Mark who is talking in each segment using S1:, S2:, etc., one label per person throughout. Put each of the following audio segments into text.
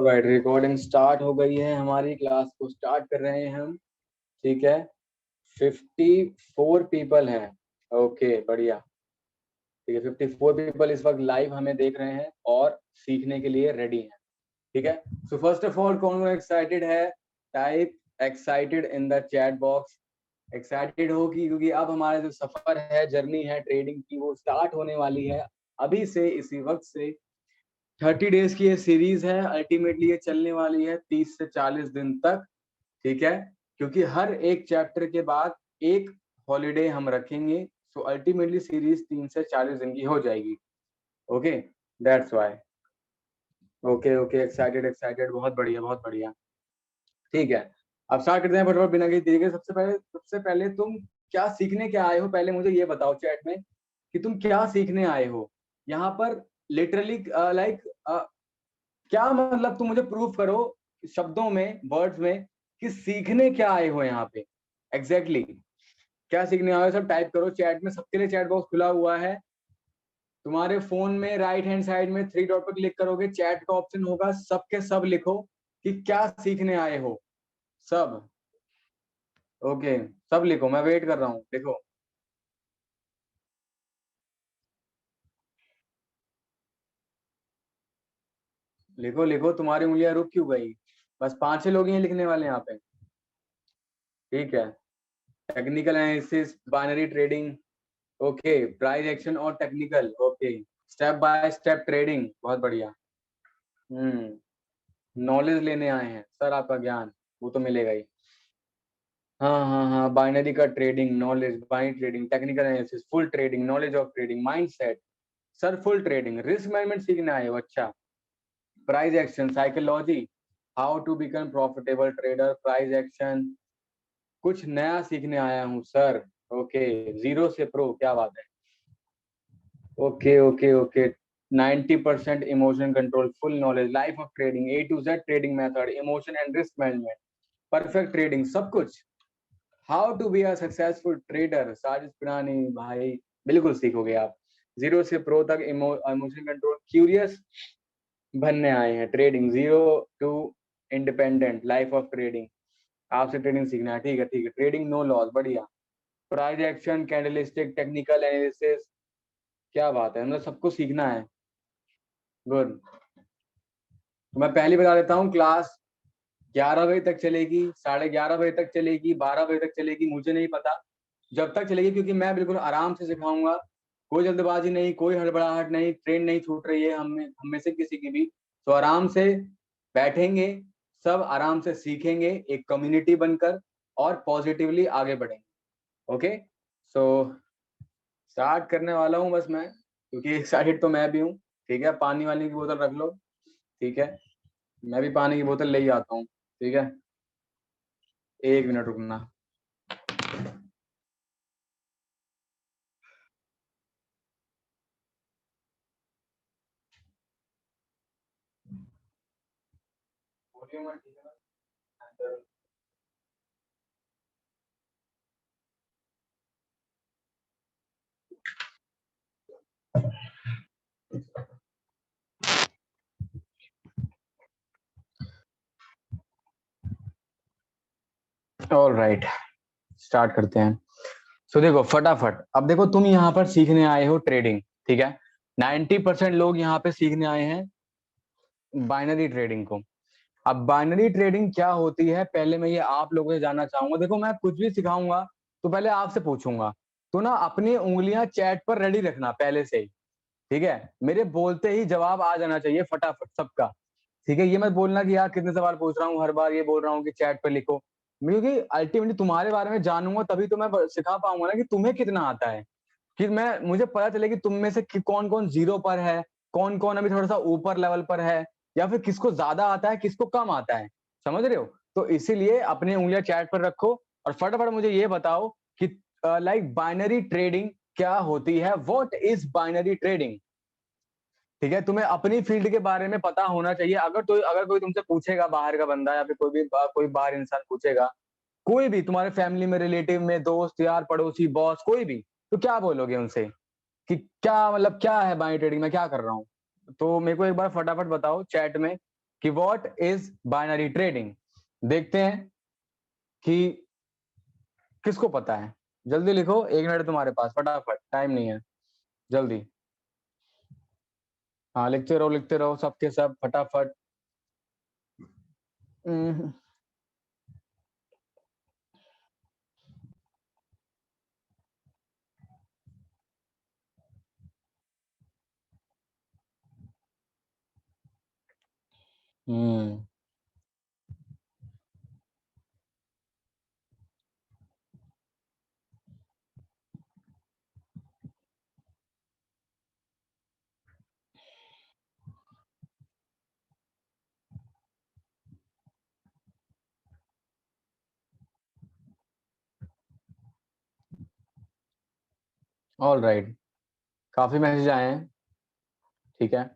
S1: Alright, recording start हो गई है। हमारी क्लास को स्टार्ट कर रहे हैं हम। ठीक है, 54 पीपल हैं। ओके, बढ़िया। ठीक है, 54 पीपल इस वक्त लाइव हमें देख रहे हैं और सीखने के लिए रेडी हैं। ठीक है, सो फर्स्ट ऑफ ऑल कौन एक्साइटेड है? Type excited in the chat box. Excited हो क्योंकि अब हमारा जो सफर है, जर्नी है ट्रेडिंग की, वो स्टार्ट होने वाली है अभी से, इसी वक्त से। 30 डेज की ये सीरीज है। अल्टीमेटली ये चलने वाली है 30 से 40 दिन तक। ठीक है, क्योंकि हर एक चैप्टर के बाद एक हॉलीडे हम रखेंगे। सो अल्टीमेटली सीरीज 3 से 40 दिन की हो जाएगी। Okay, that's why. Okay okay, excited excited, बहुत बढ़िया बहुत बढ़िया। ठीक है, अब स्टार्ट करते हैं फटाफट बिना किसी देरी के। सबसे पहले तुम क्या सीखने क्या आए हो, पहले मुझे ये बताओ चैट में कि तुम क्या सीखने आए हो यहाँ पर। लिटरली लाइक क्या मतलब, तुम मुझे प्रूफ करो शब्दों में, वर्ड्स में, कि सीखने क्या आए हो यहाँ पे। एग्जैक्टली क्या सीखने आए हो, सब टाइप करो चैट में। सबके लिए चैट बॉक्स खुला हुआ है। तुम्हारे फोन में राइट हैंड साइड में 3 डॉट पर क्लिक करोगे, चैट का ऑप्शन होगा, सबके सब लिखो कि क्या सीखने आए हो। सब ओके, सब लिखो, मैं वेट कर रहा हूँ। लिखो लिखो लिखो, तुम्हारी उंगलियां रुक क्यों गई? बस 5-6 लोग ही हैं लिखने वाले यहाँ पे। ठीक है, technical analysis, binary trading, okay, price action और technical, okay, step by step trading, बहुत बढ़िया। नॉलेज लेने आए हैं सर, आपका ज्ञान वो तो मिलेगा ही। हाँ हाँ हाँ, बाइनरी का trading, knowledge, binary trading, technical analysis, full trading, knowledge of trading, mindset. Sir full trading, risk management सीखने आए हो, अच्छा। Price action, psychology, how to become profitable trader, price action. कुछ नया सीखने आया हूँ सर। ओके, जीरो से प्रो, क्या बात है। Okay okay okay, 90% emotion control, full knowledge, life of trading, A to Z trading method, emotion and risk management, perfect trading, सब कुछ। How to be a successful trader, Sajid Pirani भाई, बिल्कुल सीखोगे आप। जीरो से प्रो तक, इमोशन कंट्रोल, क्यूरियस बनने आए हैं, trading zero to independent, life of trading, आपसे ट्रेडिंग सीखना है। ठीक है ठीक है, ट्रेडिंग नो लॉस, बढ़िया। Price action, candlestick, technical analysis, क्या बात है, मतलब सबको सीखना है। गुड। तो मैं पहले बता देता हूँ, क्लास 11 बजे तक चलेगी, 11:30 बजे तक चलेगी, 12 बजे तक चलेगी, मुझे नहीं पता जब तक चलेगी, क्योंकि मैं बिल्कुल आराम से सिखाऊंगा। कोई जल्दबाजी नहीं, कोई हड़बड़ाहट नहीं, ट्रेन नहीं छूट रही है हम में से किसी की भी। तो आराम से बैठेंगे, सब आराम से सीखेंगे, एक कम्युनिटी बनकर, और पॉजिटिवली आगे बढ़ेंगे। ओके, सो स्टार्ट करने वाला हूँ बस मैं, क्योंकि एक्साइटेड तो मैं भी हूँ। ठीक है, पानी वाली की बोतल रख लो। ठीक है, मैं भी पानी की बोतल ले ही आता हूँ। ठीक है, 1 मिनट रुकना। ऑलराइट, स्टार्ट करते हैं। सो देखो फटाफट, अब देखो तुम यहाँ पर सीखने आए हो ट्रेडिंग। ठीक है, 90% लोग यहाँ पे सीखने आए हैं बाइनरी ट्रेडिंग को। अब बाइनरी ट्रेडिंग क्या होती है, पहले मैं ये आप लोगों से जानना चाहूंगा। देखो मैं कुछ भी सिखाऊंगा तो पहले आपसे पूछूंगा, तो ना अपनी उंगलियां चैट पर रेडी रखना पहले से ही। ठीक है, मेरे बोलते ही जवाब आ जाना चाहिए फटाफट सबका। ठीक है, ये मत बोलना कि यार कितने सवाल पूछ रहा हूँ, हर बार ये बोल रहा हूँ कि चैट पर लिखो। क्योंकि अल्टीमेटली तुम्हारे बारे में जानूंगा तभी तो मैं सिखा पाऊंगा ना कि तुम्हें कितना आता है। कि मैं मुझे पता चले कि तुम में से कौन कौन जीरो पर है, कौन कौन अभी थोड़ा सा ऊपर लेवल पर है, या फिर किसको ज्यादा आता है, किसको कम आता है। समझ रहे हो? तो इसीलिए अपनी उंगलियां चैट पर रखो और फटाफट मुझे ये बताओ कि लाइक बाइनरी ट्रेडिंग क्या होती है, व्हाट इज बाइनरी ट्रेडिंग। ठीक है, तुम्हें अपनी फील्ड के बारे में पता होना चाहिए। अगर कोई तुमसे पूछेगा, बाहर का बंदा या फिर कोई बाहर इंसान पूछेगा, कोई भी तुम्हारे फैमिली में, रिलेटिव में, दोस्त यार, पड़ोसी, बॉस, कोई भी, तो क्या बोलोगे उनसे कि क्या मतलब क्या है बाइनरी ट्रेडिंग, मैं क्या कर रहा हूँ? तो मेरे को एक बार फटाफट बताओ चैट में कि व्हाट इज बाइनरी ट्रेडिंग। देखते हैं कि किसको पता है। जल्दी लिखो, 1 मिनट तुम्हारे पास, फटाफट, टाइम नहीं है, जल्दी। हाँ लिखते रहो सबके सब फटाफट। हम्म ऑल राइट, काफी मैसेज आए हैं, ठीक है।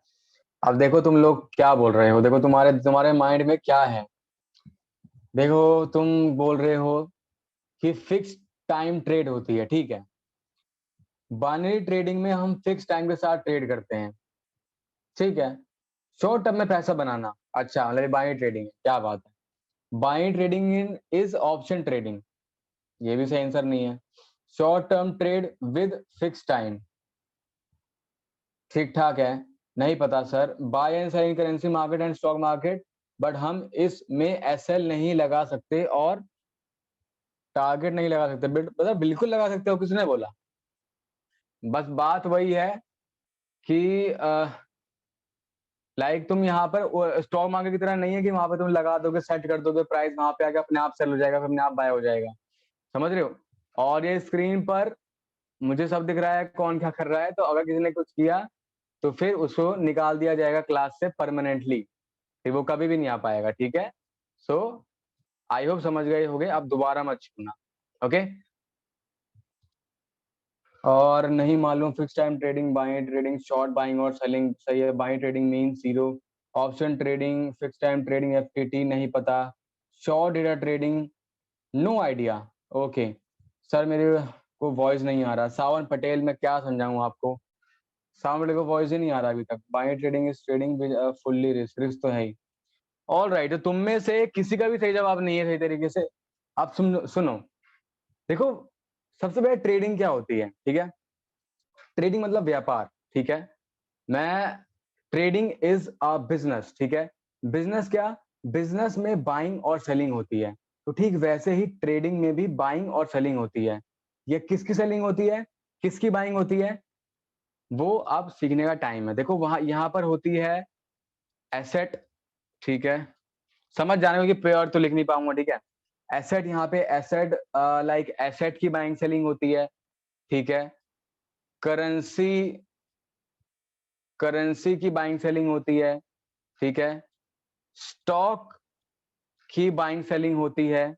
S1: अब देखो तुम लोग क्या बोल रहे हो, देखो तुम्हारे तुम्हारे माइंड में क्या है। देखो तुम बोल रहे हो कि फिक्स टाइम ट्रेड होती है, ठीक है। बाइनरी ट्रेडिंग में हम फिक्स टाइम के साथ ट्रेड करते हैं, ठीक है। शॉर्ट टर्म में पैसा बनाना, अच्छा मतलब बाइनरी ट्रेडिंग है, क्या बात है। Binary trading in is option trading, ये भी सही आंसर नहीं है। Short term trade with fix time, ठीक ठाक है। नहीं पता sir, buy and selling currency market and stock market, but हम इसमें एसएल नहीं लगा सकते और टारगेट नहीं लगा सकते। मतलब बिल्कुल लगा सकते हो, किसने बोला। बस बात वही है कि लाइक तुम यहाँ पर स्टॉक मार्केट की तरह नहीं है कि वहां पे तुम लगा दोगे, सेट कर दोगे प्राइस, वहां पे आके अपने आप सेल हो जाएगा, फिर अपने आप बाय हो जाएगा, समझ रहे हो। और ये स्क्रीन पर मुझे सब दिख रहा है कौन क्या कर रहा है, तो अगर किसी ने कुछ किया तो फिर उसको निकाल दिया जाएगा क्लास से परमानेंटली, फिर वो कभी भी नहीं आ पाएगा, ठीक है। सो आई होप समझ गए होगे, अब दोबारा मत छूना, ओके। और नहीं मालूम fix time trading, buying trading, short buying और सेलिंग, सही है। Buying trading mean zero, option trading, fix time trading FTT नहीं पता, short data trading no idea, okay. Sir मेरे को वॉइस नहीं आ रहा, सावन पटेल, मैं क्या समझाऊं आपको। सावन पटेल को वॉइस ही नहीं आ रहा अभी तक। Buying trading is trading fully risk, risk तो है ही। ऑल राइट, तो तुम में से किसी का भी सही जवाब नहीं है सही तरीके से। आप सुनो, देखो सबसे पहले ट्रेडिंग क्या होती है, ठीक है। ट्रेडिंग मतलब व्यापार, ठीक है। मैं ट्रेडिंग इज अ बिजनेस, ठीक है। बिजनेस क्या, बिजनेस में बाइंग और सेलिंग होती है, तो ठीक वैसे ही ट्रेडिंग में भी बाइंग और सेलिंग होती है। ये किसकी सेलिंग होती है, किसकी बाइंग होती है, वो आप सीखने का टाइम है। देखो वहां यहाँ पर होती है एसेट, ठीक है। समझ जाने को कि प्योर तो लिख नहीं पाऊंगा, ठीक है। एसेट, यहाँ पे एसेट लाइक एसेट की बाइंग सेलिंग होती है, ठीक है। करेंसी, करेंसी की बाइंग सेलिंग होती है, ठीक है। स्टॉक की बाइंग सेलिंग होती है,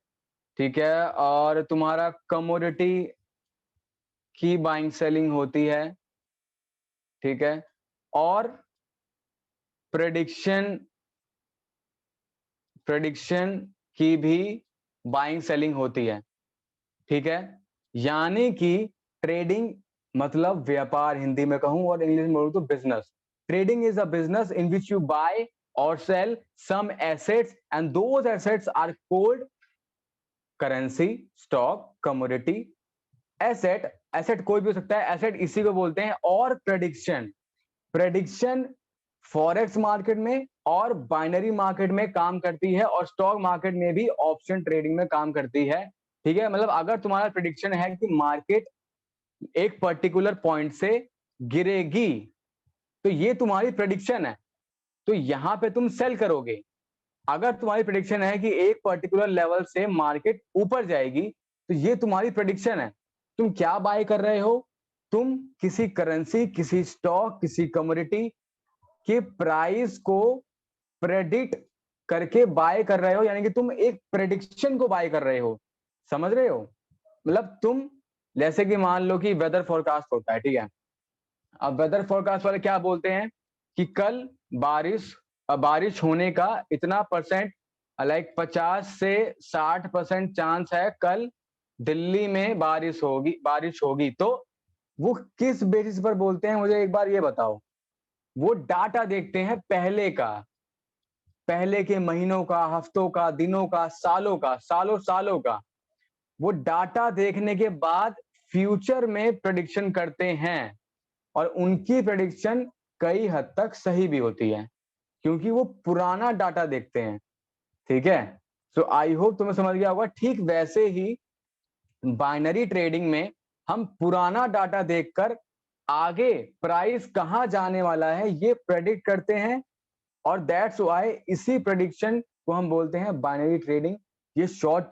S1: ठीक है। और तुम्हारा कमोडिटी की बाइंग सेलिंग होती है, ठीक है। और प्रेडिक्शन, प्रेडिक्शन की भी बाइंग सेलिंग होती है, ठीक है। यानी कि ट्रेडिंग मतलब व्यापार हिंदी में कहूं, और इंग्लिश में बोलूं तो business. Trading is a business in which you buy और sell some assets and those assets are called currency, stock, commodity. Asset, asset कोई भी हो सकता है, एसेट इसी को बोलते हैं। और प्रेडिक्शन, प्रेडिक्शन फॉरेक्स मार्केट में और बाइनरी मार्केट में काम करती है, और स्टॉक मार्केट में भी ऑप्शन ट्रेडिंग में काम करती है, ठीक है। मतलब अगर तुम्हारा प्रेडिक्शन है कि मार्केट एक पर्टिकुलर पॉइंट से गिरेगी, तो ये तुम्हारी प्रेडिक्शन है, तो यहां पे तुम सेल करोगे। अगर तुम्हारी प्रेडिक्शन है कि एक पर्टिकुलर लेवल से मार्केट ऊपर जाएगी, तो ये तुम्हारी प्रेडिक्शन है। तुम क्या बाय कर रहे हो, तुम किसी करेंसी, किसी स्टॉक, किसी कमोडिटी के प्राइस को प्रेडिक्ट करके बाय कर रहे हो, यानी कि तुम एक प्रेडिक्शन को बाय कर रहे हो, समझ रहे हो। मतलब तुम जैसे कि मान लो कि वेदर फोरकास्ट होता है, ठीक है। अब वेदर फोरकास्ट वाले क्या बोलते हैं कि कल बारिश, बारिश होने का इतना परसेंट, लाइक 50 से 60% चांस है कल दिल्ली में बारिश होगी, बारिश होगी। तो वो किस बेसिस पर बोलते हैं, मुझे एक बार ये बताओ। वो डाटा देखते हैं पहले का, पहले के महीनों का, हफ्तों का, दिनों का, सालों का, सालों का, वो डाटा देखने के बाद फ्यूचर में प्रेडिक्शन करते हैं, और उनकी प्रेडिक्शन कई हद तक सही भी होती है क्योंकि वो पुराना डाटा देखते हैं। ठीक है, सो आई होप तुम्हें समझ गया होगा। ठीक वैसे ही बाइनरी ट्रेडिंग में हम पुराना डाटा देखकर आगे प्राइस कहां जाने वाला है ये प्रेडिक्ट करते हैं, और दैट्स व्हाई इसी प्रेडिक्शन को हम बोलते हैं बाइनरी ट्रेडिंग। ये शॉर्ट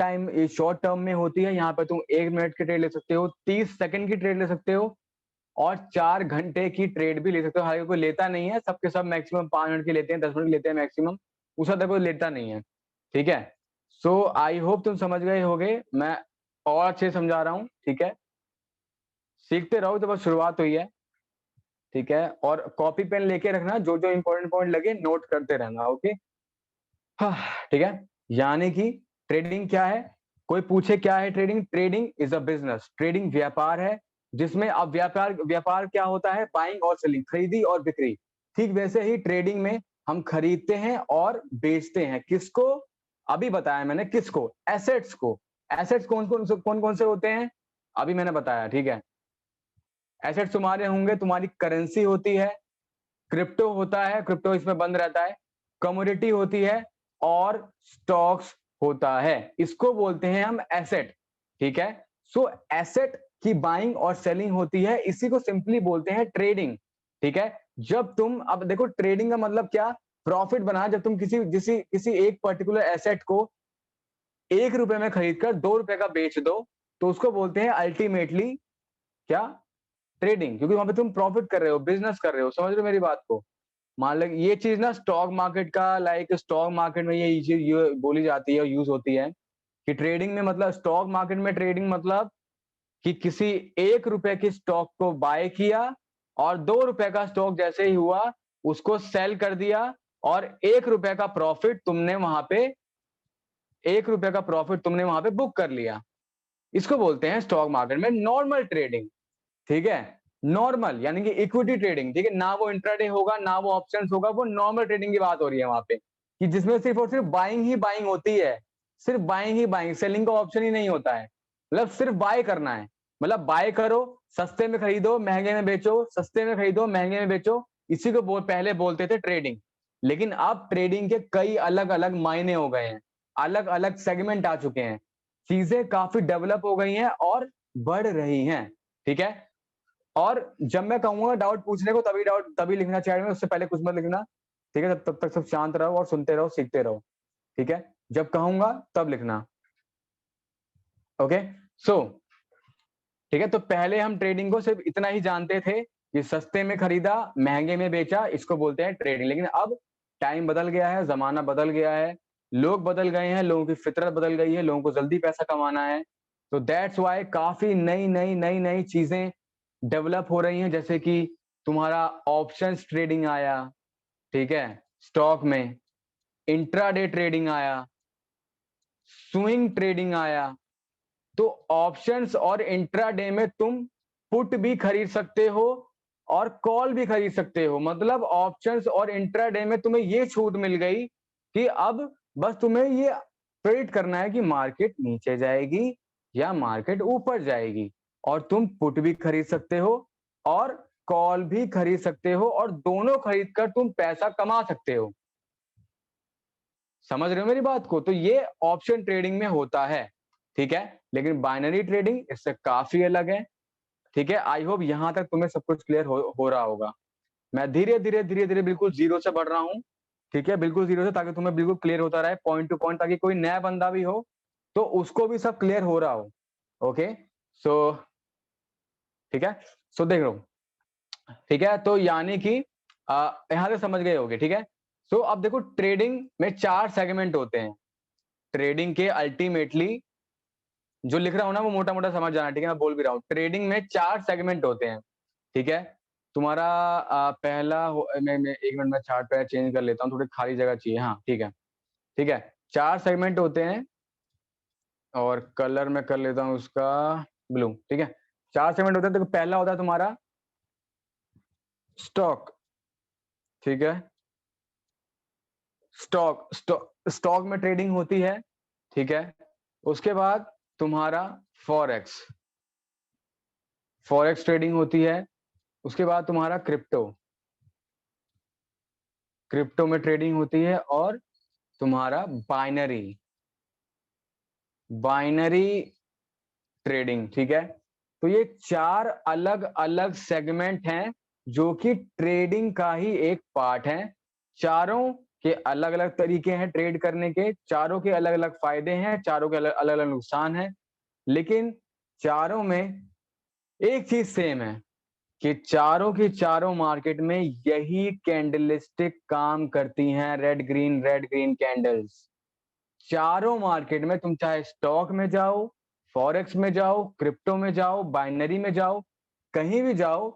S1: टर्म में होती है। यहाँ पे तुम 1 मिनट की ट्रेड ले सकते हो, 30 सेकंड की ट्रेड ले सकते हो, और 4 घंटे की ट्रेड भी ले सकते हो। हालांकि कोई लेता नहीं है, सबके सब मैक्सिमम 5 मिनट की लेते हैं, 10 मिनट की लेते हैं मैक्सिमम, उसका तो कोई लेता नहीं है। ठीक है, सो आई होप तुम समझ गए होगे, मैं और अच्छे समझा रहा हूँ। ठीक है, सीखते रहो, तो बस शुरुआत हुई है। ठीक है, और कॉपी पेन लेके रखना, जो जो इंपॉर्टेंट पॉइंट लगे नोट करते रहना। ओके, हाँ, ठीक है। यानी कि ट्रेडिंग क्या है, कोई पूछे क्या है trading? Trading is a business. Trading व्यापार है, जिसमें अब व्यापार व्यापार क्या होता है? बाइंग और सेलिंग, खरीदी और बिक्री। ठीक वैसे ही ट्रेडिंग में हम खरीदते हैं और बेचते हैं। किसको? अभी बताया मैंने, किसको? एसेट्स को। एसेट्स कौन कौन से होते हैं अभी मैंने बताया। ठीक है, एसेट्स तुम्हारे होंगे, तुम्हारी करेंसी होती है, क्रिप्टो होता है, क्रिप्टो इसमें बंद रहता है, कमोडिटी होती है, और स्टॉक्स होता है। इसको बोलते हैं हम एसेट। ठीक है, सो एसेट की बाइंग और सेलिंग होती है, इसी को सिंपली बोलते हैं ट्रेडिंग। ठीक है, जब तुम, अब देखो ट्रेडिंग का मतलब क्या? प्रॉफिट बना। जब तुम किसी एक पर्टिकुलर एसेट को 1 रुपए में खरीद कर 2 रुपए का बेच दो, तो उसको बोलते हैं अल्टीमेटली क्या? ट्रेडिंग। क्योंकि वहां पे तुम प्रॉफिट कर रहे हो, बिजनेस कर रहे हो। समझ रहे हो मेरी बात को? मान लो ये चीज ना स्टॉक मार्केट का, लाइक स्टॉक मार्केट में ये चीज बोली जाती है और यूज होती है कि ट्रेडिंग में मतलब, स्टॉक मार्केट में ट्रेडिंग मतलब कि किसी 1 रुपए की स्टॉक को बाय किया, और 2 रुपए का स्टॉक जैसे ही हुआ उसको सेल कर दिया, और 1 रुपए का प्रॉफिट तुमने वहां पे 1 रुपए का प्रॉफिट तुमने वहां पे बुक कर लिया। इसको बोलते हैं स्टॉक मार्केट में नॉर्मल ट्रेडिंग। ठीक है, नॉर्मल यानी कि इक्विटी ट्रेडिंग। ठीक है, ना वो इंट्राडे होगा, ना वो ऑप्शंस होगा, वो नॉर्मल ट्रेडिंग की बात हो रही है वहां पे, कि जिसमें सिर्फ और सिर्फ बाइंग ही बाइंग होती है। सिर्फ बाइंग ही बाइंग, सेलिंग का ऑप्शन ही नहीं होता है। मतलब सिर्फ बाय करना है, मतलब बाय करो, सस्ते में खरीदो, महंगे में बेचो, सस्ते में खरीदो, महंगे में बेचो। इसी को पहले बोलते थे ट्रेडिंग। लेकिन अब ट्रेडिंग के कई अलग अलग मायने हो गए हैं, अलग अलग सेगमेंट आ चुके हैं, चीजें काफी डेवलप हो गई हैं और बढ़ रही हैं। ठीक है, और जब मैं कहूंगा डाउट पूछने को, तभी लिखना चैट में, उससे पहले कुछ मत लिखना। ठीक है, तब तक सब शांत रहो और सुनते रहो, सीखते रहो। ठीक है, जब कहूंगा तब लिखना। ओके, सो ठीक है, तो पहले हम ट्रेडिंग को सिर्फ इतना ही जानते थे कि सस्ते में खरीदा, महंगे में बेचा, इसको बोलते हैं ट्रेडिंग। लेकिन अब टाइम बदल गया है, जमाना बदल गया है, लोग बदल गए हैं, लोगों की फितरत बदल गई है, लोगों को जल्दी पैसा कमाना है। तो दैट्स वाई काफी नई नई नई नई चीजें डेवलप हो रही हैं, जैसे कि तुम्हारा ऑप्शंस ट्रेडिंग आया। ठीक है, स्टॉक में इंट्राडे ट्रेडिंग आया, स्विंग ट्रेडिंग आया। तो ऑप्शंस और इंट्राडे में तुम पुट भी खरीद सकते हो और कॉल भी खरीद सकते हो। मतलब ऑप्शंस और इंट्राडे में तुम्हें ये छूट मिल गई कि अब बस तुम्हें ये प्रेडिक्ट करना है कि मार्केट नीचे जाएगी या मार्केट ऊपर जाएगी, और तुम पुट भी खरीद सकते हो और कॉल भी खरीद सकते हो, और दोनों खरीद कर तुम पैसा कमा सकते हो। समझ रहे हो मेरी बात को? तो ये ऑप्शन ट्रेडिंग में होता है। ठीक है, लेकिन बाइनरी ट्रेडिंग इससे काफी अलग है। ठीक है, आई होप यहां तक तुम्हें सब कुछ क्लियर हो रहा होगा। मैं धीरे धीरे बिल्कुल जीरो से बढ़ रहा हूँ। ठीक है, बिल्कुल जीरो से, ताकि तुम्हें बिल्कुल क्लियर होता रहे पॉइंट टू पॉइंट, ताकि कोई नया बंदा भी हो तो उसको भी सब क्लियर हो रहा हो। ओके, सो ठीक है, सो देख लो। ठीक है, तो यानी कि यहां से समझ गए होगे। ठीक है, सो अब देखो ट्रेडिंग में 4 सेगमेंट होते हैं। ट्रेडिंग के अल्टीमेटली जो लिख रहा हूं ना वो मोटा मोटा समझ जाना। ठीक है, मैं बोल भी रहा हूँ, ट्रेडिंग में 4 सेगमेंट होते हैं। ठीक है, तुम्हारा पहला मैं 1 मिनट में चार्ट पे चेंज कर लेता हूँ, थोड़ी खाली जगह चाहिए। हाँ ठीक है, ठीक है, 4 सेगमेंट होते हैं, और कलर में कर लेता हूँ उसका ब्लू। ठीक है, 4 सेगमेंट होते हैं। तो पहला होता है तुम्हारा स्टॉक। ठीक है, स्टॉक में ट्रेडिंग होती है, ठीक है। उसके बाद तुम्हारा फॉरेक्स ट्रेडिंग होती है। उसके बाद तुम्हारा क्रिप्टो में ट्रेडिंग होती है, और तुम्हारा बाइनरी ट्रेडिंग, ठीक है। तो ये 4 अलग अलग सेगमेंट हैं जो कि ट्रेडिंग का ही एक पार्ट है। चारों के अलग अलग तरीके हैं ट्रेड करने के, चारों के अलग अलग फायदे हैं, चारों के अलग अलग नुकसान हैं, लेकिन चारों में एक चीज सेम है कि चारों की चारों मार्केट में यही कैंडलस्टिक काम करती हैं, रेड ग्रीन कैंडल्स। चारों मार्केट में तुम चाहे स्टॉक में जाओ, फॉरेक्स में जाओ, क्रिप्टो में जाओ, बाइनरी में जाओ, कहीं भी जाओ,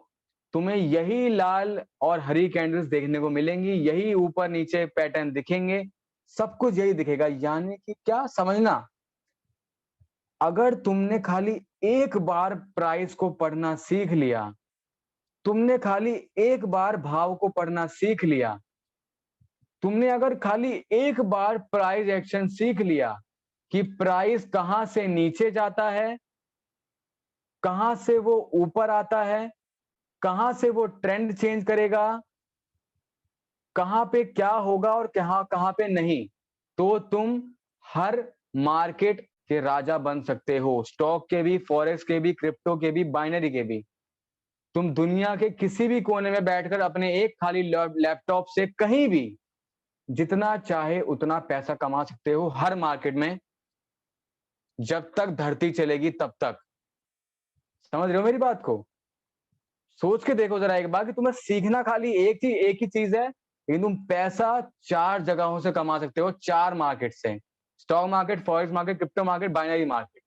S1: तुम्हें यही लाल और हरी कैंडल्स देखने को मिलेंगी, यही ऊपर नीचे पैटर्न दिखेंगे, सब कुछ यही दिखेगा। यानी कि क्या समझना, अगर तुमने खाली एक बार प्राइस को पढ़ना सीख लिया, तुमने खाली एक बार भाव को पढ़ना सीख लिया, तुमने अगर खाली एक बार प्राइस एक्शन सीख लिया कि प्राइस कहां से नीचे जाता है, कहां से वो ऊपर आता है, कहां से वो ट्रेंड चेंज करेगा, कहां पे क्या होगा और कहां कहां पे नहीं, तो तुम हर मार्केट के राजा बन सकते हो। स्टॉक के भी, फॉरेक्स के भी, क्रिप्टो के भी, बाइनरी के भी। तुम दुनिया के किसी भी कोने में बैठकर अपने एक खाली लैपटॉप से कहीं भी जितना चाहे उतना पैसा कमा सकते हो हर मार्केट में, जब तक धरती चलेगी तब तक। समझ रहे हो मेरी बात को? सोच के देखो जरा एक बार कि तुम्हें सीखना खाली एक ही चीज है, लेकिन तुम पैसा 4 जगहों से कमा सकते हो, 4 मार्केट से। Stock market, forex market, crypto market, binary market,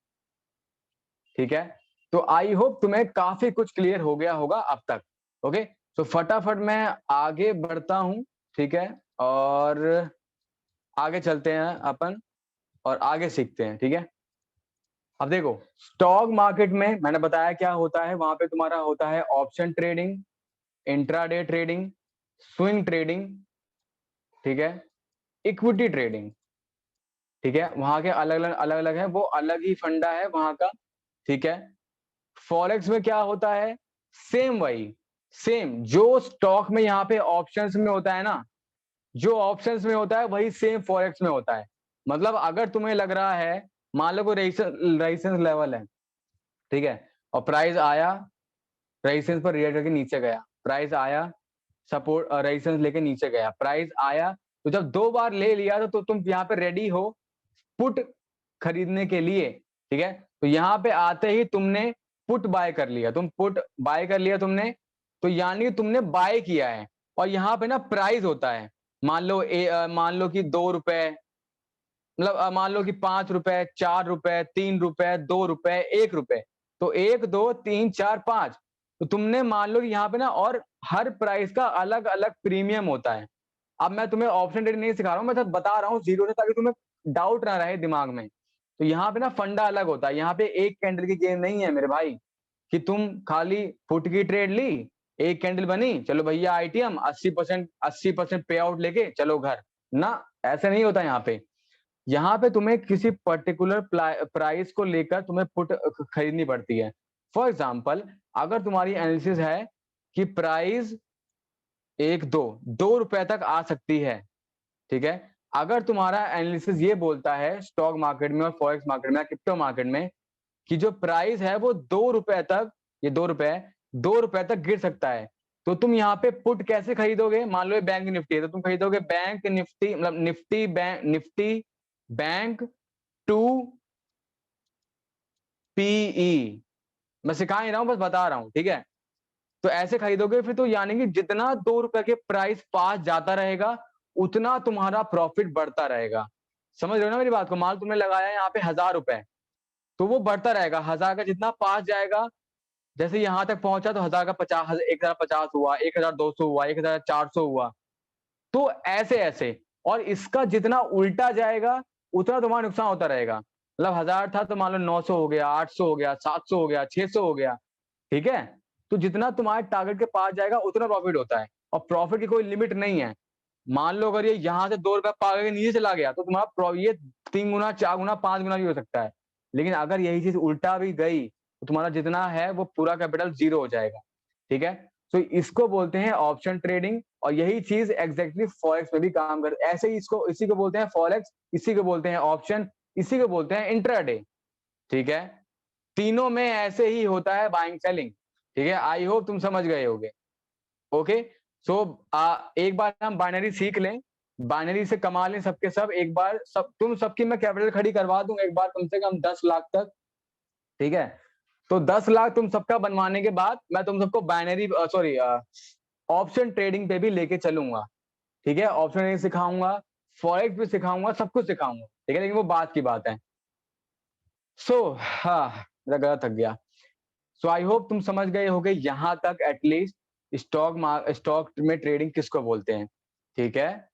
S1: ठीक है। तो आई होप तुम्हें काफी कुछ क्लियर हो गया होगा अब तक। ओके, तो फटाफट मैं आगे बढ़ता हूं, ठीक है, और आगे चलते हैं अपन और आगे सीखते हैं, ठीक है। अब देखो, स्टॉक मार्केट में मैंने बताया क्या होता है, वहां पे तुम्हारा होता है option trading, intraday trading, swing trading, ठीक है, इक्विटी ट्रेडिंग, ठीक है। वहां के अलग अलग है, वो अलग ही फंडा है वहां का, ठीक है। फॉरेक्स में क्या होता है, सेम वही, सेम जो स्टॉक में यहाँ पे ऑप्शंस में होता है ना, जो ऑप्शंस में होता है वही सेम फॉरेक्स में होता है। मतलब अगर तुम्हें लग रहा है, मान लो कोई रेजिस्टेंस लेवल है, ठीक है, और प्राइस आया, रेजिस्टेंस पर रिएक्ट करके नीचे गया, प्राइस आया, सपोर्ट रेजिस्टेंस लेके नीचे गया, प्राइस आया, तो जब 2 बार ले लिया तो तुम यहाँ पे रेडी हो पुट खरीदने के लिए, ठीक है। तो यहाँ पे आते ही तुमने पुट बाय कर लिया, पुट बाय कर लिया तुमने, तो यानी तुमने बाय किया है। और यहाँ पे ना प्राइस होता है, मान लो कि 2 रुपए, मतलब मान लो कि 5 रुपए, 4 रुपए, 3 रुपए, 2 रुपए, 1 रुपए, तो 1 2 3 4 5, तो तुमने मान लो कि यहाँ पे ना, और हर प्राइस का अलग अलग प्रीमियम होता है। अब मैं तुम्हें ऑप्शन ट्रेडिंग नहीं सिखा रहा हूँ, मैं तो बता रहा हूँ जीरो से, ताकि तुम्हें डाउट ना रहे दिमाग में। तो यहाँ पे ना फंडा अलग होता है, यहाँ पे एक कैंडल की गेम नहीं है मेरे भाई, कि तुम खाली फुट की ट्रेड ली, एक कैंडल बनी, चलो भैया आईटीएम 80% पे आउट लेके चलो घर ना, ऐसे नहीं होता यहाँ पे। यहाँ पे तुम्हें किसी पर्टिकुलर प्राइस को लेकर तुम्हें पुट खरीदनी पड़ती है। फॉर एग्जाम्पल, अगर तुम्हारी एनालिसिस है कि प्राइस 2 रुपए तक आ सकती है, ठीक है, अगर तुम्हारा एनालिसिस ये बोलता है स्टॉक मार्केट में और फॉरेक्स मार्केट में, क्रिप्टो मार्केट में, कि जो प्राइस है वो 2 रुपए तक, ये 2 रुपए तक गिर सकता है, तो तुम यहाँ पे पुट कैसे खरीदोगे? मान लो ये बैंक निफ्टी है, तो तुम खरीदोगे बैंक निफ्टी, मतलब निफ्टी बैंक टू पीई। मैं सिखा नहीं रहा हूं, बस बता रहा हूं, ठीक है। तो ऐसे खरीदोगे फिर, तो यानी कि जितना 2 रुपए के प्राइस पास जाता रहेगा, उतना तुम्हारा प्रॉफिट बढ़ता रहेगा। समझ रहे हो ना मेरी बात को? माल तुमने लगाया है यहाँ पे 1000 रुपए, तो वो बढ़ता रहेगा, 1000 का जितना पास जाएगा, जैसे यहां तक पहुंचा तो 1000 का 50, 1050 हुआ, 1200 हुआ, 1400 हुआ, तो ऐसे ऐसे। और इसका जितना उल्टा जाएगा, उतना तुम्हारा नुकसान होता रहेगा। मतलब 1000 था तो मान लो 900 हो गया, 800 हो गया, 700 हो गया, 600 हो गया, ठीक है। तो जितना तुम्हारे टारगेट के पास जाएगा उतना प्रॉफिट होता है, और प्रॉफिट की कोई लिमिट नहीं है। मान लो अगर ये यहाँ से 2 रुपया पा के नीचे चला गया तो तुम्हारा ये 3 गुना, 4 गुना, 5 गुना भी हो सकता है। लेकिन अगर यही चीज उल्टा भी गई तो तुम्हारा जितना है वो पूरा कैपिटल 0 हो जाएगा। ठीक है, तो इसको बोलते हैं ऑप्शन ट्रेडिंग, और यही चीज एग्जैक्टली फॉरेक्स में भी काम कर, ऐसे ही इसको, इसी को बोलते हैं फॉरेक्स, इसी को बोलते हैं ऑप्शन, इसी को बोलते हैं इंट्राडे। ठीक है, तीनों में ऐसे ही होता है बाइंग सेलिंग। ठीक है, आई होप तुम समझ गए होगे। ओके, सो एक बार हम बाइनरी सीख लें, बाइनरी से कमा लें सबके सब, एक बार तुम सबकी मैं कैपिटल खड़ी करवा दूं एक बार कम से कम 10 लाख तक। ठीक है, तो 10 लाख तुम सबका बनवाने के बाद मैं तुम सबको बाइनरी सॉरी ऑप्शन ट्रेडिंग पे भी लेके चलूंगा। ठीक है, ऑप्शन ट्रेडिंग सिखाऊंगा, फॉरेक्स भी सिखाऊंगा, सब कुछ सिखाऊंगा। ठीक है, लेकिन वो बात की बात है। हाँ, मेरा गला थक गया। सो आई होप तुम समझ गए होगे यहां तक एटलीस्ट स्टॉक में ट्रेडिंग किसको बोलते हैं। ठीक है,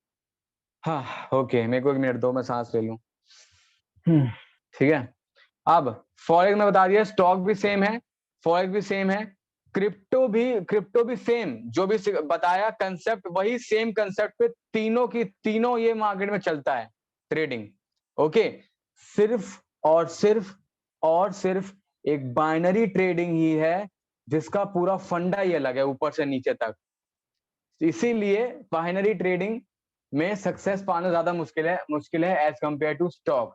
S1: हाँ ओके, मेरे को 1 मिनट दो, मैं सांस ले लूं। ठीक है, अब फॉरेक्स में बता दिया, स्टॉक भी सेम है, फॉरेक्स भी सेम है, क्रिप्टो भी सेम, जो भी बताया कंसेप्ट वही सेम कंसेप्ट पे तीनों ये मार्केट में चलता है ट्रेडिंग। ओके, सिर्फ और सिर्फ एक बाइनरी ट्रेडिंग ही है जिसका पूरा फंडा ही अलग है ऊपर से नीचे तक। इसीलिए बाइनरी ट्रेडिंग में सक्सेस पाना ज्यादा मुश्किल है as compare to stock.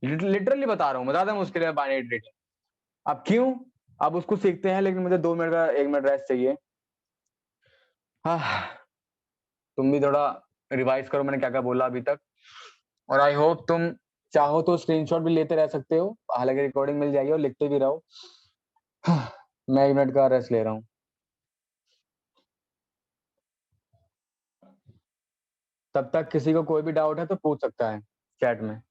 S1: Literally बता रहा हूँ, ज्यादा मुश्किल है बाइनरी ट्रेडिंग। अब क्यों, अब उसको सीखते हैं, लेकिन मुझे 2 मिनट का 1 मिनट रेस्ट चाहिए। हाँ, तुम भी थोड़ा रिवाइज करो मैंने क्या क्या बोला अभी तक, और आई होप तुम चाहो तो स्क्रीनशॉट भी लेते रह सकते हो, हालांकि रिकॉर्डिंग मिल जाएगी, और लिखते भी रहो। मैं 1 मिनट का रेस्ट ले रहा हूँ। तब तक किसी को कोई भी डाउट है तो पूछ सकता है चैट में।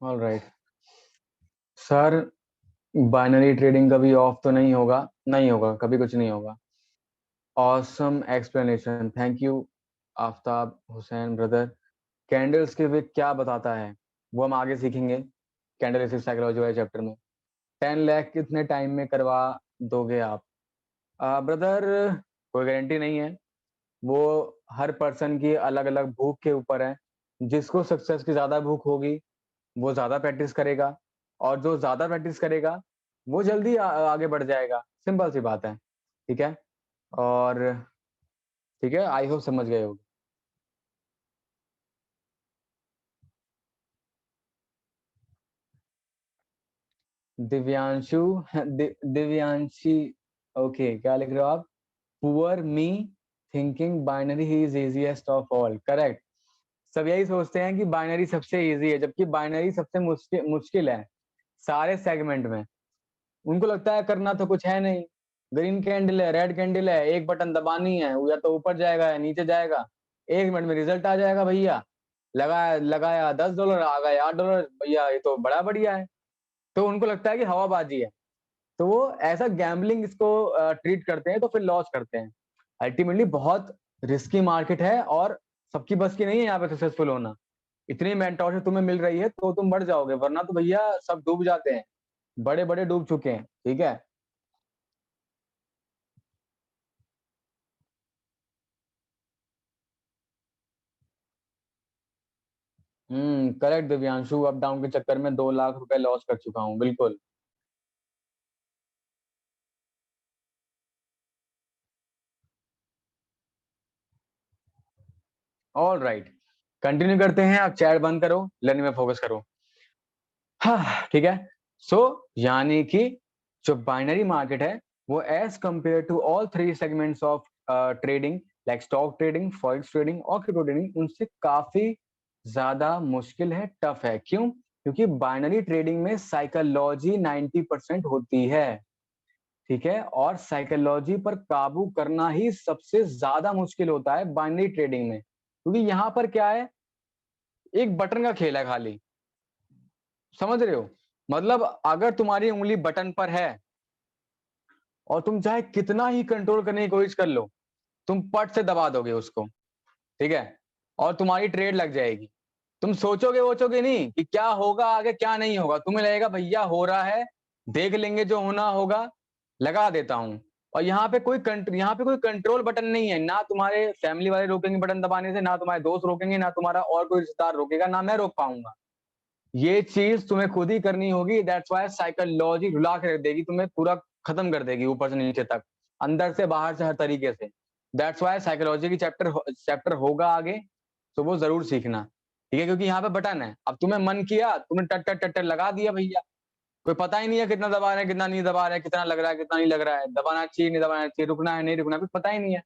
S1: ऑलराइट सर, बाइनरी ट्रेडिंग कभी ऑफ तो नहीं होगा, नहीं होगा, कभी कुछ नहीं होगा। Awesome explanation, thank you Aftab Hussain brother. Candles के वे क्या बताता है वो हम आगे सीखेंगे कैंडल साइकोलॉजी वाले चैप्टर में। 10 लाख कितने टाइम में करवा दोगे आप? ब्रदर, कोई गारंटी नहीं है, वो हर पर्सन की अलग अलग भूख के ऊपर है। जिसको सक्सेस की ज्यादा भूख होगी वो ज्यादा प्रैक्टिस करेगा, और जो ज्यादा प्रैक्टिस करेगा वो जल्दी आगे बढ़ जाएगा, सिंपल सी बात है। ठीक है, और ठीक है, आई होप समझ गए हो। दिव्यांशु, दिव्यांशी, ओके, क्या लिख रहे हो आप? Poor me thinking binary he is easiest of all, correct. सब यही सोचते हैं कि बाइनरी सबसे इजी है, जबकि बाइनरी सबसे मुश्किल मुश्किल है सारे सेगमेंट में। उनको लगता है करना तो कुछ है नहीं, ग्रीन कैंडल है, रेड कैंडल है, एक बटन दबानी है, या तो ऊपर जाएगा या नीचे जाएगा, 1 मिनट में रिजल्ट आ जाएगा भैया। लगाया लगाया $10 आ गए $8, भैया ये तो बड़ा बढ़िया है। तो उनको लगता है कि हवाबाजी है, तो वो ऐसा गैम्बलिंग इसको ट्रीट करते हैं, तो फिर लॉस करते हैं। अल्टीमेटली बहुत रिस्की मार्केट है, और सबकी बस की नहीं है यहाँ पे सक्सेसफुल होना। इतनी मेंटोरशिप तुम्हें मिल रही है तो तुम बढ़ जाओगे, वरना तो भैया सब डूब जाते हैं, बड़े बड़े डूब चुके हैं। ठीक है, करेक्ट दिव्यांशु, अप डाउन के चक्कर में 2 लाख रुपए लॉस कर चुका हूँ, बिल्कुल। ऑल राइट, कंटिन्यू करते हैं। आप चैट बंद करो, लर्निंग में फोकस करो। हाँ ठीक है। सो यानी कि जो बाइनरी मार्केट है वो as compare to all 3 segments of trading like stock trading, forex trading और क्रिप्टो ट्रेडिंग, उनसे काफी ज्यादा मुश्किल है, टफ है। क्यों? क्योंकि बाइनरी ट्रेडिंग में साइकोलॉजी 90% होती है, ठीक है, और साइकोलॉजी पर काबू करना ही सबसे ज्यादा मुश्किल होता है बाइनरी ट्रेडिंग में, क्योंकि यहाँ पर क्या है, एक बटन का खेल है खाली। समझ रहे हो? मतलब अगर तुम्हारी उंगली बटन पर है और तुम चाहे कितना ही कंट्रोल करने की कोशिश कर लो, तुम पट से दबा दोगे उसको, ठीक है, और तुम्हारी ट्रेड लग जाएगी। तुम सोचोगे वोचोगे नहीं कि क्या होगा आगे क्या नहीं होगा, तुम्हें लगेगा भैया हो रहा है, देख लेंगे जो होना होगा, लगा देता हूं। और यहाँ पे कोई कंट्रोल बटन नहीं है, ना तुम्हारे फैमिली वाले रोकेंगे बटन दबाने से, ना तुम्हारे दोस्त रोकेंगे, ना तुम्हारा और कोई रिश्तेदार रोकेगा, ना मैं रोक पाऊंगा। ये चीज तुम्हें खुद ही करनी होगी। दैट्स वाई साइकोलॉजी रुला के रख देगी, तुम्हें पूरा खत्म कर देगी, ऊपर से नीचे तक, अंदर से बाहर से, हर तरीके से। दैट्स वाई साइकोलॉजी की चैप्टर होगा आगे, तो वो जरूर सीखना, ठीक है, क्योंकि यहाँ पे बटन है। अब तुम्हें मन किया, तुमने टट टट टट लगा दिया भैया, कोई पता ही नहीं है कितना दबा रहे हैं कितना नहीं दबा रहे हैं, कितना लग रहा है कितना नहीं लग रहा है, दबाना चाहिए नहीं दबाना चाहिए, रुकना है नहीं रुकना, कुछ पता ही नहीं है।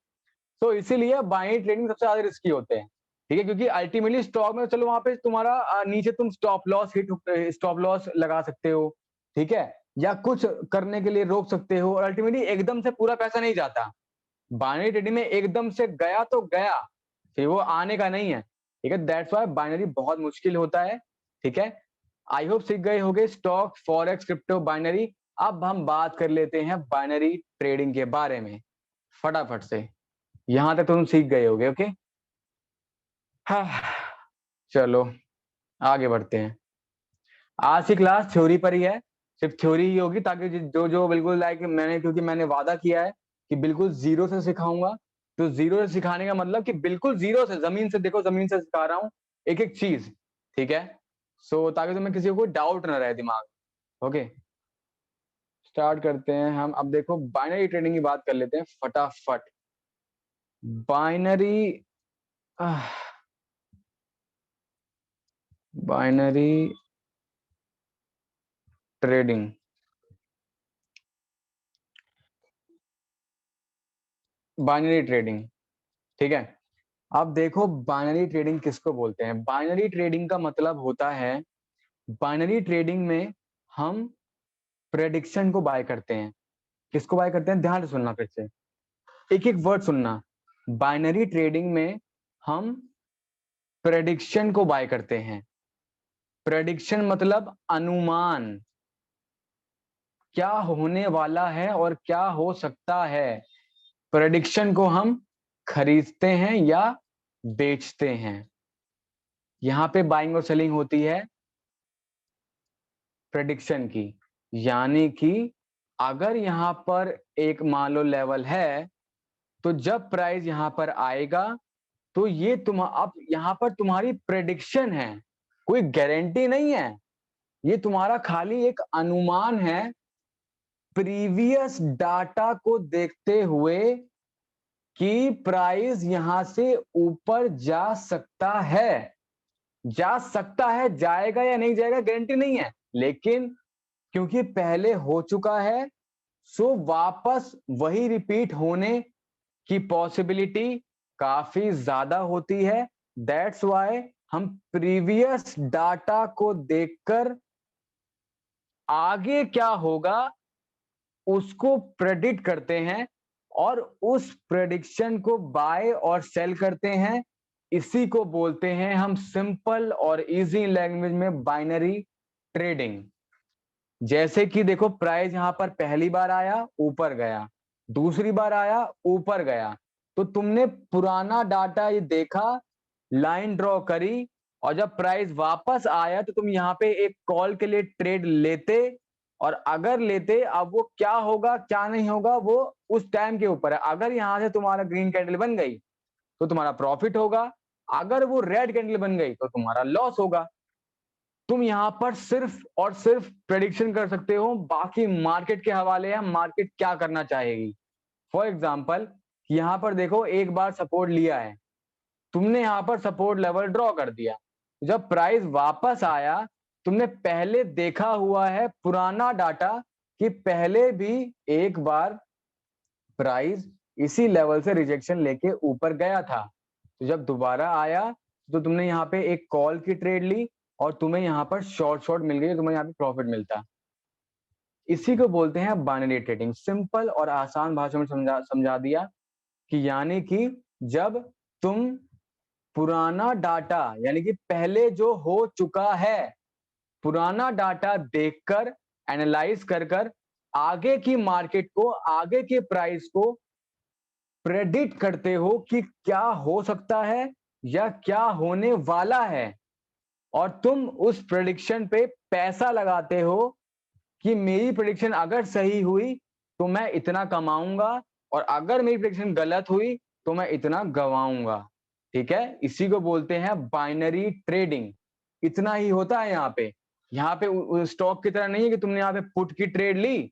S1: तो इसीलिए बाइनरी ट्रेडिंग सबसे ज्यादा रिस्की होते हैं, ठीक है, क्योंकि अल्टीमेटली स्टॉक में चलो वहां पे तुम्हारा नीचे तुम स्टॉप लॉस लगा सकते हो, ठीक है, या कुछ करने के लिए रोक सकते हो, और अल्टीमेटली एकदम से पूरा पैसा नहीं जाता। बाइनरी ट्रेडिंग में एकदम से गया तो गया, फिर वो आने का नहीं है, ठीक है। दैट्स वाई बाइनरी बहुत मुश्किल होता है, ठीक है। आई होप सीख गए होगे स्टॉक, फॉरेक्स, क्रिप्टो, बाइनरी। अब हम बात कर लेते हैं बाइनरी ट्रेडिंग के बारे में फटाफट से। यहां तक तो तुम सीख गए होगे, ओके। हाँ, चलो आगे बढ़ते हैं। आज की क्लास थ्योरी पर ही है, सिर्फ थ्योरी ही होगी, ताकि जो जो बिल्कुल लाइक मैंने, क्योंकि मैंने वादा किया है कि बिल्कुल जीरो से सिखाऊंगा। तो जीरो से सिखाने का मतलब कि बिल्कुल जीरो से, जमीन से, देखो जमीन से सिखा रहा हूँ एक एक चीज, ठीक है। सो ताकि तुम्हें किसी को डाउट ना रहे दिमाग, ओके। स्टार्ट करते हैं हम। अब देखो बाइनरी ट्रेडिंग की बात कर लेते हैं फटाफट। Binary binary trading, binary trading, ठीक है। अब देखो बाइनरी ट्रेडिंग किसको बोलते हैं। बाइनरी ट्रेडिंग का मतलब होता है, बाइनरी ट्रेडिंग में हम प्रेडिक्शन को बाय करते हैं। किसको बाय करते हैं, ध्यान से सुनना, फिर से एक एक वर्ड सुनना। बाइनरी ट्रेडिंग में हम प्रेडिक्शन को बाय करते हैं। प्रेडिक्शन मतलब अनुमान, क्या होने वाला है और क्या हो सकता है, प्रेडिक्शन को हम खरीदते हैं या बेचते हैं। यहां पे बाइंग और सेलिंग होती है प्रेडिक्शन की। यानी कि अगर यहां पर एक मान लो लेवल है, तो जब प्राइस यहां पर आएगा, तो ये अब यहां पर तुम्हारी प्रेडिक्शन है, कोई गारंटी नहीं है, ये तुम्हारा खाली एक अनुमान है प्रीवियस डाटा को देखते हुए कि प्राइस यहां से ऊपर जा सकता है। जा सकता है, जाएगा या नहीं जाएगा गारंटी नहीं है, लेकिन क्योंकि पहले हो चुका है, सो वापस वही रिपीट होने की पॉसिबिलिटी काफी ज्यादा होती है। दैट्स वाई हम प्रीवियस डाटा को देखकर आगे क्या होगा उसको प्रेडिक्ट करते हैं, और उस प्रेडिक्शन को बाय और सेल करते हैं। इसी को बोलते हैं हम सिंपल और इजी लैंग्वेज में बाइनरी ट्रेडिंग। जैसे कि देखो प्राइस यहां पर पहली बार आया ऊपर गया, दूसरी बार आया ऊपर गया, तो तुमने पुराना डाटा ये देखा, लाइन ड्रॉ करी, और जब प्राइस वापस आया तो तुम यहाँ पे एक कॉल के लिए ट्रेड लेते, और अगर लेते, अब वो क्या होगा क्या नहीं होगा वो उस टाइम के ऊपर है। अगर यहां से तुम्हारा ग्रीन कैंडल बन गई तो तुम्हारा प्रॉफिट होगा, अगर वो रेड कैंडल बन गई तो तुम्हारा लॉस होगा। तुम यहाँ पर सिर्फ और सिर्फ प्रेडिक्शन कर सकते हो, बाकी मार्केट के हवाले है, मार्केट क्या करना चाहेगी। फॉर एग्जाम्पल यहाँ पर देखो, एक बार सपोर्ट लिया है तुमने, यहाँ पर सपोर्ट लेवल ड्रॉ कर दिया, जब प्राइस वापस आया तुमने पहले देखा हुआ है पुराना डाटा कि पहले भी एक बार प्राइस इसी लेवल से रिजेक्शन लेके ऊपर गया था, तो जब दोबारा आया तो तुमने यहाँ पे एक कॉल की ट्रेड ली और तुम्हें यहाँ पर शॉर्ट मिल गई, तुम्हें यहाँ पे प्रॉफिट मिलता। इसी को बोलते हैं बाइनरी ट्रेडिंग। सिंपल और आसान भाषा में समझा दिया कि यानी कि जब तुम पुराना डाटा यानी कि पहले जो हो चुका है पुराना डाटा देखकर एनालाइज कर आगे की मार्केट को, आगे के प्राइस को प्रेडिक्ट करते हो कि क्या हो सकता है या क्या होने वाला है, और तुम उस प्रेडिक्शन पे पैसा लगाते हो कि मेरी प्रेडिक्शन अगर सही हुई तो मैं इतना कमाऊंगा, और अगर मेरी प्रेडिक्शन गलत हुई तो मैं इतना गवाऊंगा। ठीक है, इसी को बोलते हैं बाइनरी ट्रेडिंग। इतना ही होता है यहाँ पे स्टॉक की तरह नहीं है कि तुमने यहाँ पे पुट की ट्रेड ली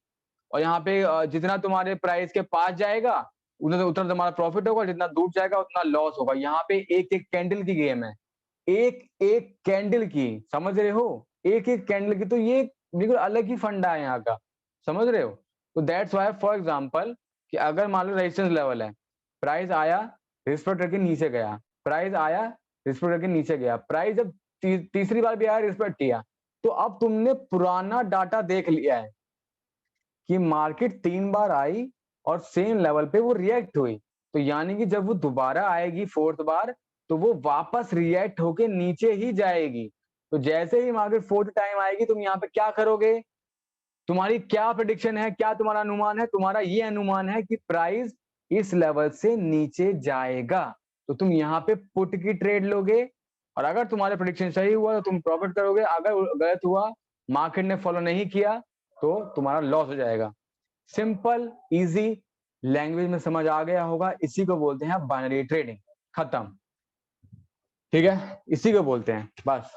S1: और यहाँ पे जितना तुम्हारे प्राइस के पास जाएगा उतना उतना तुम्हारा प्रॉफिट होगा, जितना दूर जाएगा उतना लॉस होगा। यहाँ पे एक एक कैंडल की गेम है, एक एक कैंडल की, समझ रहे हो, एक एक कैंडल की। तो ये बिल्कुल अलग ही फंडा है यहाँ का, समझ रहे हो। तो दैट्स वाई फॉर एग्जांपल कि अगर मान लो रेजिस्टेंस लेवल है, प्राइस आया रिस्पेक्ट करके नीचे गया, प्राइस आया रिस्पेक्ट करके नीचे गया, प्राइस जब तीसरी बार भी आया रिस्पेक्ट किया, तो अब तुमने पुराना डाटा देख लिया है कि मार्केट 3 बार आई और सेम लेवल पे वो रिएक्ट हुई, तो यानी कि जब वो दोबारा आएगी फोर्थ बार तो वो वापस रिएक्ट होके नीचे ही जाएगी। तो जैसे ही मार्केट फोर्थ टाइम आएगी तुम यहाँ पे क्या करोगे, तुम्हारी क्या प्रेडिक्शन है, क्या तुम्हारा अनुमान है, तुम्हारा ये अनुमान है कि प्राइस इस लेवल से नीचे जाएगा, तो तुम यहाँ पे पुट की ट्रेड लोगे, और अगर तुम्हारा प्रेडिक्शन सही हुआ तो तुम प्रॉफिट करोगे, अगर गलत हुआ मार्केट ने फॉलो नहीं किया तो तुम्हारा लॉस हो जाएगा। सिंपल इजी लैंग्वेज में समझ आ गया होगा, इसी को बोलते हैं बाइनरी ट्रेडिंग। खत्म, ठीक है, इसी को बोलते हैं बस।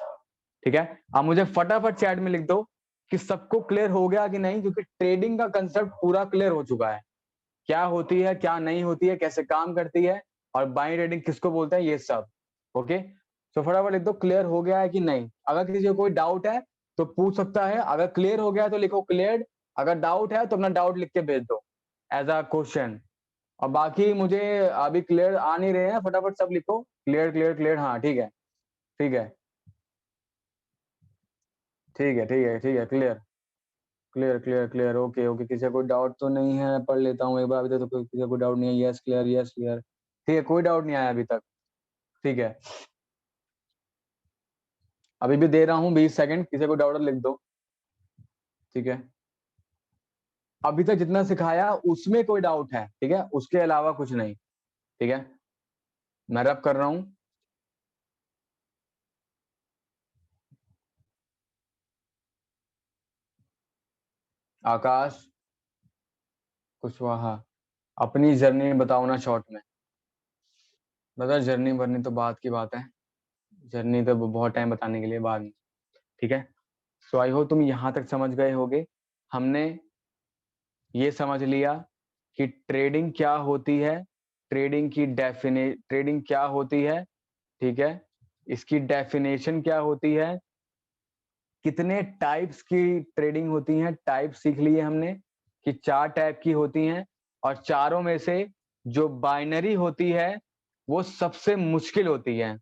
S1: ठीक है, आप मुझे फटाफट चैट में लिख दो कि सबको क्लियर हो गया कि नहीं, क्योंकि ट्रेडिंग का कंसेप्ट पूरा क्लियर हो चुका है, क्या होती है क्या नहीं होती है, कैसे काम करती है, और बाइनरी ट्रेडिंग किसको बोलते हैं, ये सब। ओके, तो फटाफट लिख दो क्लियर हो गया है कि नहीं। अगर किसी को कोई डाउट है तो पूछ सकता है, अगर क्लियर हो गया है तो लिखो क्लियर्ड, अगर डाउट है तो अपना डाउट लिख के भेज दो एज अ क्वेश्चन। और बाकी मुझे अभी क्लियर आ नहीं रहे हैं, फटाफट सब लिखो क्लियर क्लियर क्लियर। हाँ ठीक है ठीक है ठीक है ठीक है ठीक है, clear clear clear clear, okay okay. किसी का कोई डाउट तो नहीं है, पढ़ लेता हूँ एक बार, अभी तक तो किसी का कोई डाउट नहीं है। यस क्लियर यस क्लियर, ठीक है, कोई डाउट नहीं आया अभी तक। ठीक है, अभी भी दे रहा हूँ 20 सेकंड, किसी को डाउट लिख दो। ठीक है, अभी तक जितना सिखाया उसमें कोई डाउट है, ठीक है, उसके अलावा कुछ नहीं। ठीक है, मैं रब कर रहा हूँ। आकाश कुशवाहा, अपनी जर्नी बताओ ना शॉर्ट में। बता, जर्नी भरनी तो बात की बात है, जर्नी तो बहुत टाइम बताने के लिए बाद में। ठीक है, सो आई होप तुम यहाँ तक समझ गए होगे। हमने ये समझ लिया कि ट्रेडिंग क्या होती है, ट्रेडिंग क्या होती है, ठीक है, इसकी डेफिनेशन क्या होती है, कितने टाइप्स की ट्रेडिंग होती हैं, टाइप सीख लिए हमने कि 4 टाइप की होती हैं, और चारों में से जो बाइनरी होती है वो सबसे मुश्किल होती है।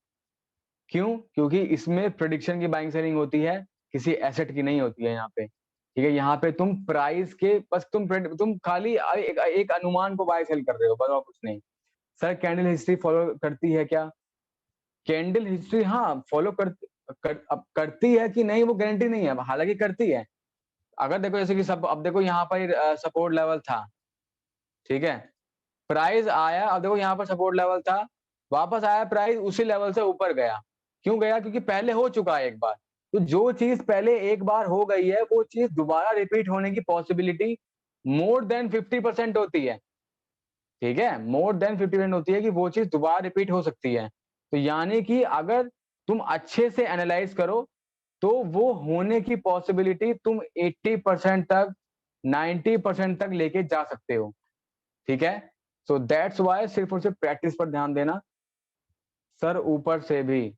S1: क्यों? क्योंकि इसमें प्रेडिक्शन की बाइंग सेलिंग होती है, किसी एसेट की नहीं होती है यहाँ पे। ठीक है, यहाँ पे तुम प्राइस के बस तुम खाली एक अनुमान को बाय सेल कर रहे हो, बस और कुछ नहीं। सर कैंडल हिस्ट्री फॉलो करती है क्या? कैंडल हिस्ट्री हाँ फॉलो अब करती है कि नहीं वो गारंटी नहीं है, हालांकि करती है। अगर देखो जैसे कि सब, अब देखो यहाँ पर सपोर्ट लेवल था, ठीक है, प्राइस आया, अब देखो यहाँ पर सपोर्ट लेवल था, वापस आया प्राइस उसी लेवल से ऊपर गया। क्यों गया? क्योंकि पहले हो चुका है एक बार। तो जो चीज पहले एक बार हो गई है वो चीज दोबारा रिपीट होने की पॉसिबिलिटी मोर देन 50% होती है। ठीक है, मोर देन 50% होती है कि वो चीज दोबारा रिपीट हो सकती है। तो यानी कि अगर तुम अच्छे से एनालाइज करो तो वो होने की पॉसिबिलिटी तुम 80% तक 90% तक लेके जा सकते हो, ठीक है। सो दैट्स वाई सिर्फ और सिर्फ प्रैक्टिस पर ध्यान देना। सर ऊपर से भी,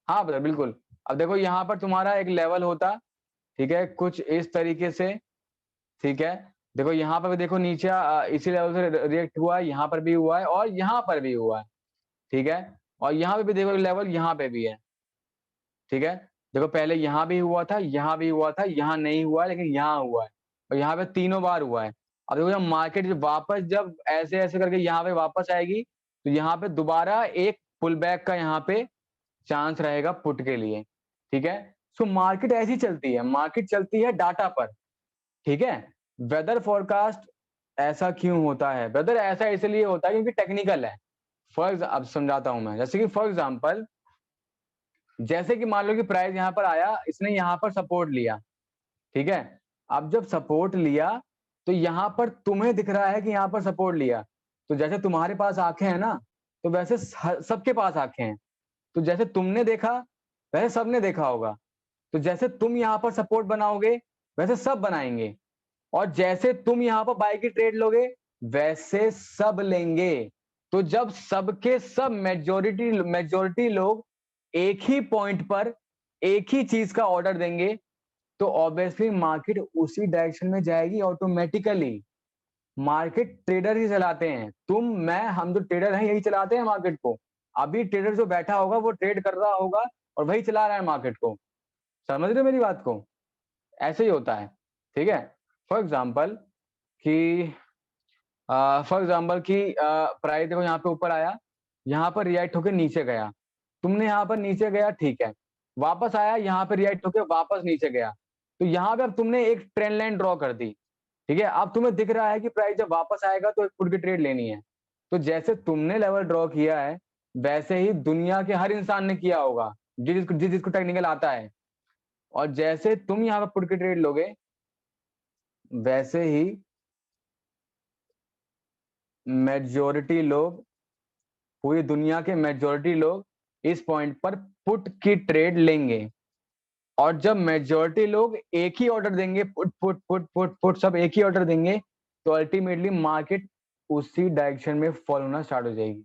S1: हाँ ब्रदर बिल्कुल। अब देखो यहाँ पर तुम्हारा एक लेवल होता, ठीक है, कुछ इस तरीके से, ठीक है। देखो यहाँ पर भी देखो नीचे इसी लेवल से रिएक्ट हुआ है, यहाँ पर भी हुआ है और यहाँ पर भी हुआ है, ठीक है। और यहाँ पे भी देखो लेवल यहाँ पे भी है, ठीक है। देखो पहले यहाँ भी हुआ था, यहाँ भी हुआ था, यहाँ नहीं हुआ लेकिन यहाँ हुआ है, और यहाँ पे तीनों बार हुआ है। अब देखो जब मार्केट वापस जब ऐसे ऐसे करके यहाँ पे वापस आएगी तो यहाँ पे दोबारा एक पुल बैक का यहाँ पे चांस रहेगा पुट के लिए, ठीक है। सो मार्केट ऐसी चलती है, मार्केट चलती है डाटा पर, ठीक है। वेदर फोरकास्ट ऐसा क्यों होता है ब्रदर? ऐसा इसलिए होता है क्योंकि टेक्निकल है। अब समझाता हूं मैं, जैसे कि फॉर एग्जांपल, जैसे कि मान लो कि प्राइस यहाँ पर आया, इसने यहाँ पर सपोर्ट लिया, ठीक है। अब जब सपोर्ट लिया तो यहाँ पर तुम्हें दिख रहा है कि यहाँ पर सपोर्ट लिया, तो जैसे तुम्हारे पास आंखें हैं ना, तो वैसे सबके पास आंखें हैं, तो जैसे तुमने देखा वैसे सबने देखा होगा। तो जैसे तुम यहाँ पर सपोर्ट बनाओगे वैसे सब बनाएंगे, और जैसे तुम यहाँ पर बाय की ट्रेड लोगे वैसे सब लेंगे। तो जब सबके सब मेजोरिटी मेजोरिटी लोग एक ही पॉइंट पर एक ही चीज का ऑर्डर देंगे तो ऑब्वियसली मार्केट उसी डायरेक्शन में जाएगी ऑटोमेटिकली। मार्केट ट्रेडर ही चलाते हैं, तुम मैं हम जो ट्रेडर हैं यही चलाते हैं मार्केट को। अभी ट्रेडर जो बैठा होगा वो ट्रेड कर रहा होगा और वही चला रहा है मार्केट को। समझ रहे हो मेरी बात को? ऐसे ही होता है, ठीक है। फॉर एग्जाम्पल कि प्राइस देखो यहाँ पे ऊपर आया, यहाँ पर रिएक्ट होकर नीचे गया, तुमने यहाँ पर नीचे गया, ठीक है, वापस आया, यहाँ पे रिएक्ट होकर वापस नीचे गया, तो यहाँ पे अब तुमने एक ट्रेंड लाइन ड्रॉ कर दी, ठीक है। अब तुम्हें दिख रहा है कि प्राइस जब वापस आएगा तो एक पुट की ट्रेड लेनी है। तो जैसे तुमने लेवल ड्रॉ किया है वैसे ही दुनिया के हर इंसान ने किया होगा जिसको टेक्निकल आता है, और जैसे तुम यहाँ पे पुट की ट्रेड लोगे वैसे ही मेजोरिटी लोग, पूरी दुनिया के मेजोरिटी लोग इस पॉइंट पर पुट की ट्रेड लेंगे। और जब मेजोरिटी लोग एक ही ऑर्डर देंगे, put put put put put सब एक ही ऑर्डर देंगे, तो अल्टीमेटली मार्केट उसी डायरेक्शन में फॉल होना स्टार्ट हो जाएगी।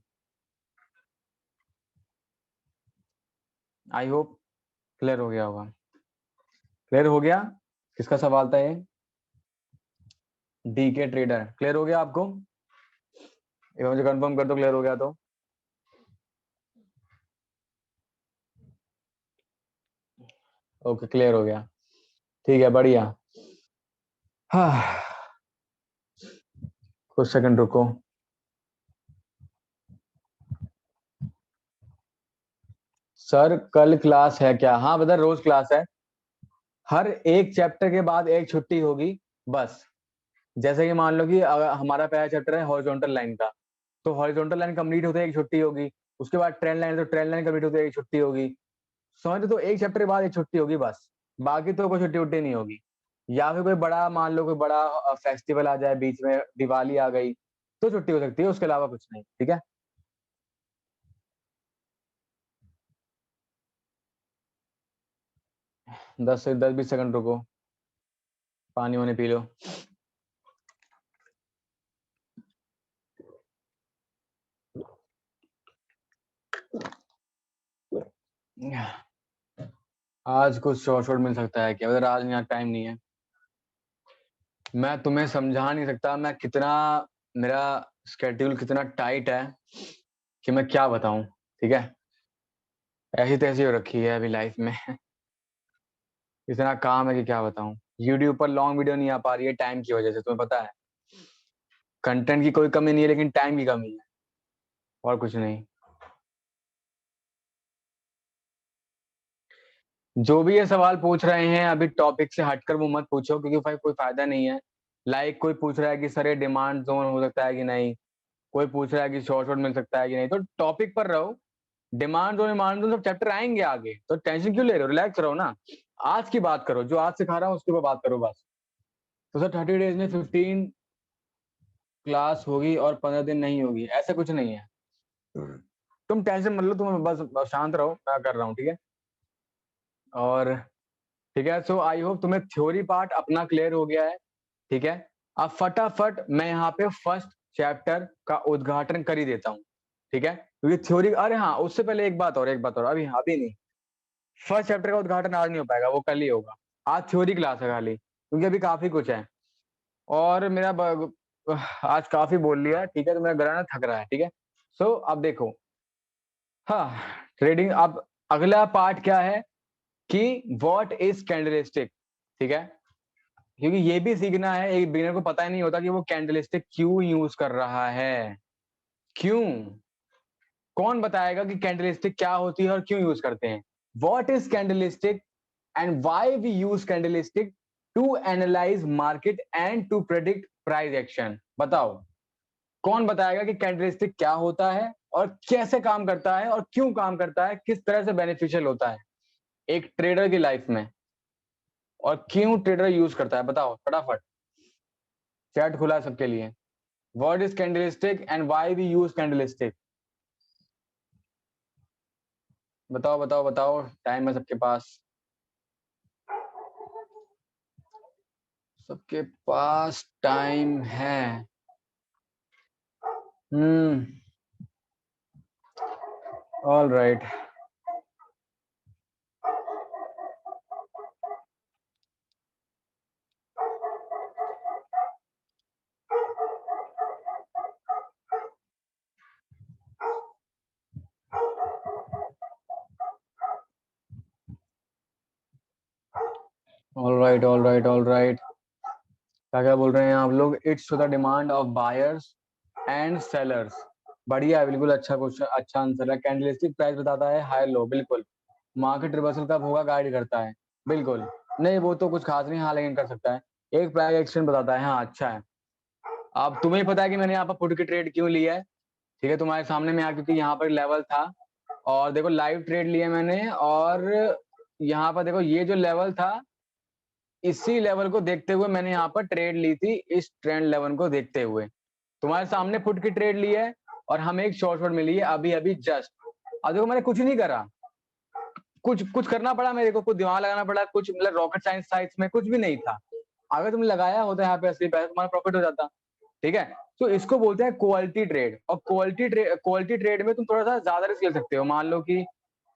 S1: आई होप क्लियर हो गया होगा। क्लियर हो गया? किसका सवाल था ये? डी के ट्रेडर। क्लियर हो गया आपको? एक मुझे कंफर्म कर दो क्लियर हो गया तो। ओके क्लियर हो गया, ठीक है, बढ़िया। हाँ कुछ सेकंड रुको। सर कल क्लास है क्या? हाँ बता, रोज क्लास है, हर एक चैप्टर के बाद एक छुट्टी होगी बस। जैसे कि मान लो कि हमारा पहला चैप्टर है हॉरिजॉन्टल लाइन का, तो हॉरिजॉन्टल लाइन कंप्लीट होते एक छुट्टी होगी, उसके बाद ट्रेंड लाइन, तो ट्रेंड लाइन कंप्लीट होते एक छुट्टी होगी। समझ लो, तो एक चैप्टर के बाद एक छुट्टी होगी बस, बाकी तो कोई छुट्टी उट्टी नहीं होगी। या फिर कोई बड़ा, मान लो कोई बड़ा फेस्टिवल आ जाए बीच में, दिवाली आ गई तो छुट्टी हो सकती है, उसके अलावा कुछ नहीं, ठीक है। 10 से 20 सेकंड रुको, पानी वानी पी लो। आज कुछ शॉर्ट शॉर्ट मिल सकता है क्या? अगर आज यहाँ टाइम नहीं है, मैं तुम्हें समझा नहीं सकता मैं कितना, मेरा स्केड्यूल कितना टाइट है कि मैं क्या बताऊं, ठीक है। ऐसी तैसी हो रखी है अभी लाइफ में इतना काम है कि क्या बताऊं। यूट्यूब पर लॉन्ग वीडियो नहीं आ पा रही है टाइम की वजह से, तुम्हें पता है। कंटेंट की कोई कमी नहीं है लेकिन टाइम की कमी है, और कुछ नहीं। जो भी ये सवाल पूछ रहे हैं अभी टॉपिक से हटकर वो मत पूछो, क्योंकि भाई कोई फायदा नहीं है। लाइक कोई पूछ रहा है कि सर ये डिमांड जोन हो सकता है कि नहीं, कोई पूछ रहा है कि शॉर्ट शॉर्ट मिल सकता है कि नहीं, तो टॉपिक पर रहो। डिमांड जोन सब चैप्टर आएंगे आगे, तो टेंशन क्यों ले रहे हो? रिलैक्स रहो ना। आज की बात करो, जो आज सिखा रहा हूँ उसके ऊपर बात करो बस। तो सर 30 डेज में 15 क्लास होगी और 15 दिन नहीं होगी, ऐसा कुछ नहीं है। तुम टेंशन मत लो, तुम बस शांत रहो, मैं कर रहा हूँ, ठीक है। और ठीक है, सो आई होप तुम्हें थ्योरी पार्ट अपना क्लियर हो गया है, ठीक है। अब फटाफट मैं यहाँ पे फर्स्ट चैप्टर का उद्घाटन कर ही देता हूँ, ठीक है, क्योंकि थ्योरी, अरे हाँ उससे पहले एक बात और, अभी अभी नहीं, फर्स्ट चैप्टर का उद्घाटन आज नहीं हो पाएगा, वो कल ही होगा। आज थ्योरी क्लास है खाली, क्योंकि अभी काफी कुछ है, और आज काफी बोल लिया, ठीक है, तो मेरा गला ना थक रहा है, ठीक है। सो अब देखो, हाँ, ट्रेडिंग, अब अगला पार्ट क्या है कि व्हाट इज कैंडलस्टिक, ठीक है, क्योंकि ये भी सीखना है, एक बिगिनर को पता ही नहीं होता कि वो कैंडलस्टिक क्यों यूज कर रहा है, क्यों, कौन बताएगा कि कैंडलस्टिक क्या होती है और क्यों यूज करते हैं। What is candlestick and why we use candlestick to analyse market and to predict price action. बताओ, कौन बताएगा कि कैंडलस्टिक क्या होता है और कैसे काम करता है और क्यों काम करता है, किस तरह से बेनिफिशियल होता है एक ट्रेडर की लाइफ में, और क्यों ट्रेडर यूज करता है, बताओ फटाफट। चैट खुला है सबके लिए। What is candlestick and why we use candlestick. बताओ बताओ बताओ, टाइम है सबके पास, सबके पास टाइम है। All right. All right all right all right, क्या क्या बोल रहे हैं आप लोग। It's to the demand of buyers and sellers. बढ़िया, बिल्कुल अच्छा क्वेश्चन, अच्छा आंसर है। कैंडलस्टिक प्राइस बताता है हाई लो, बिल्कुल। मार्केट रिवर्सल कब होगा गाइड करता है, बिल्कुल। नहीं वो तो कुछ खास नहीं, हाँ लेकिन कर सकता है। एक प्राइस एक्शन बताता है, हाँ अच्छा है। अब तुम्हें पता है कि मैंने यहाँ पर पुट की ट्रेड क्यों लिया है, ठीक है, तुम्हारे सामने में क्योंकि यहाँ पर लेवल था, और देखो लाइव ट्रेड लिया मैंने, और यहाँ पर देखो ये जो लेवल था, इसी लेवल को देखते हुए मैंने यहाँ पर ट्रेड ली थी, इस ट्रेंड लेवल को देखते हुए तुम्हारे सामने पुट की ट्रेड ली है, और हमें एक शॉर्ट शॉट मिली है अभी अभी जस्ट। अब देखो मैंने कुछ नहीं करा, कुछ कुछ करना पड़ा मेरे को, कुछ दिमाग लगाना पड़ा, कुछ मतलब रॉकेट साइंस था इसमें, कुछ भी नहीं था। अगर तुमने लगाया होता यहाँ पे असली पैसा, तुम्हारा प्रॉफिट हो जाता, ठीक है। तो इसको बोलते हैं क्वालिटी ट्रेड, और क्वालिटी ट्रेड में तुम थोड़ा सा ज्यादा रिस्क ले सकते हो, मान लो कि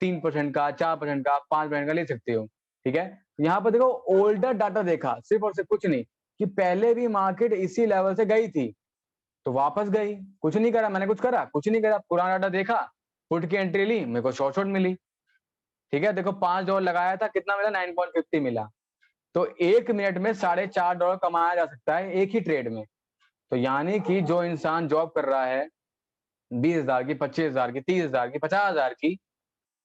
S1: 3% का, 4% का, 5% का ले सकते हो, ठीक है। यहाँ पर देखो ओल्डर डाटा देखा, सिर्फ और सिर्फ, कुछ नहीं, कि पहले भी मार्केट इसी लेवल से गई थी तो वापस गई, कुछ नहीं करा मैंने, कुछ करा कुछ नहीं करा, पुराना डाटा देखा, पुट की एंट्री ली, मेरे को शॉर्ट शॉर्ट मिली, ठीक है। देखो $5 लगाया था, कितना मिला, 9.50 मिला। तो 1 मिनट में $4.5 कमाया जा सकता है एक ही ट्रेड में। तो यानी कि जो इंसान जॉब कर रहा है 20,000 की, 25,000 की, 30,000 की, 50,000 की,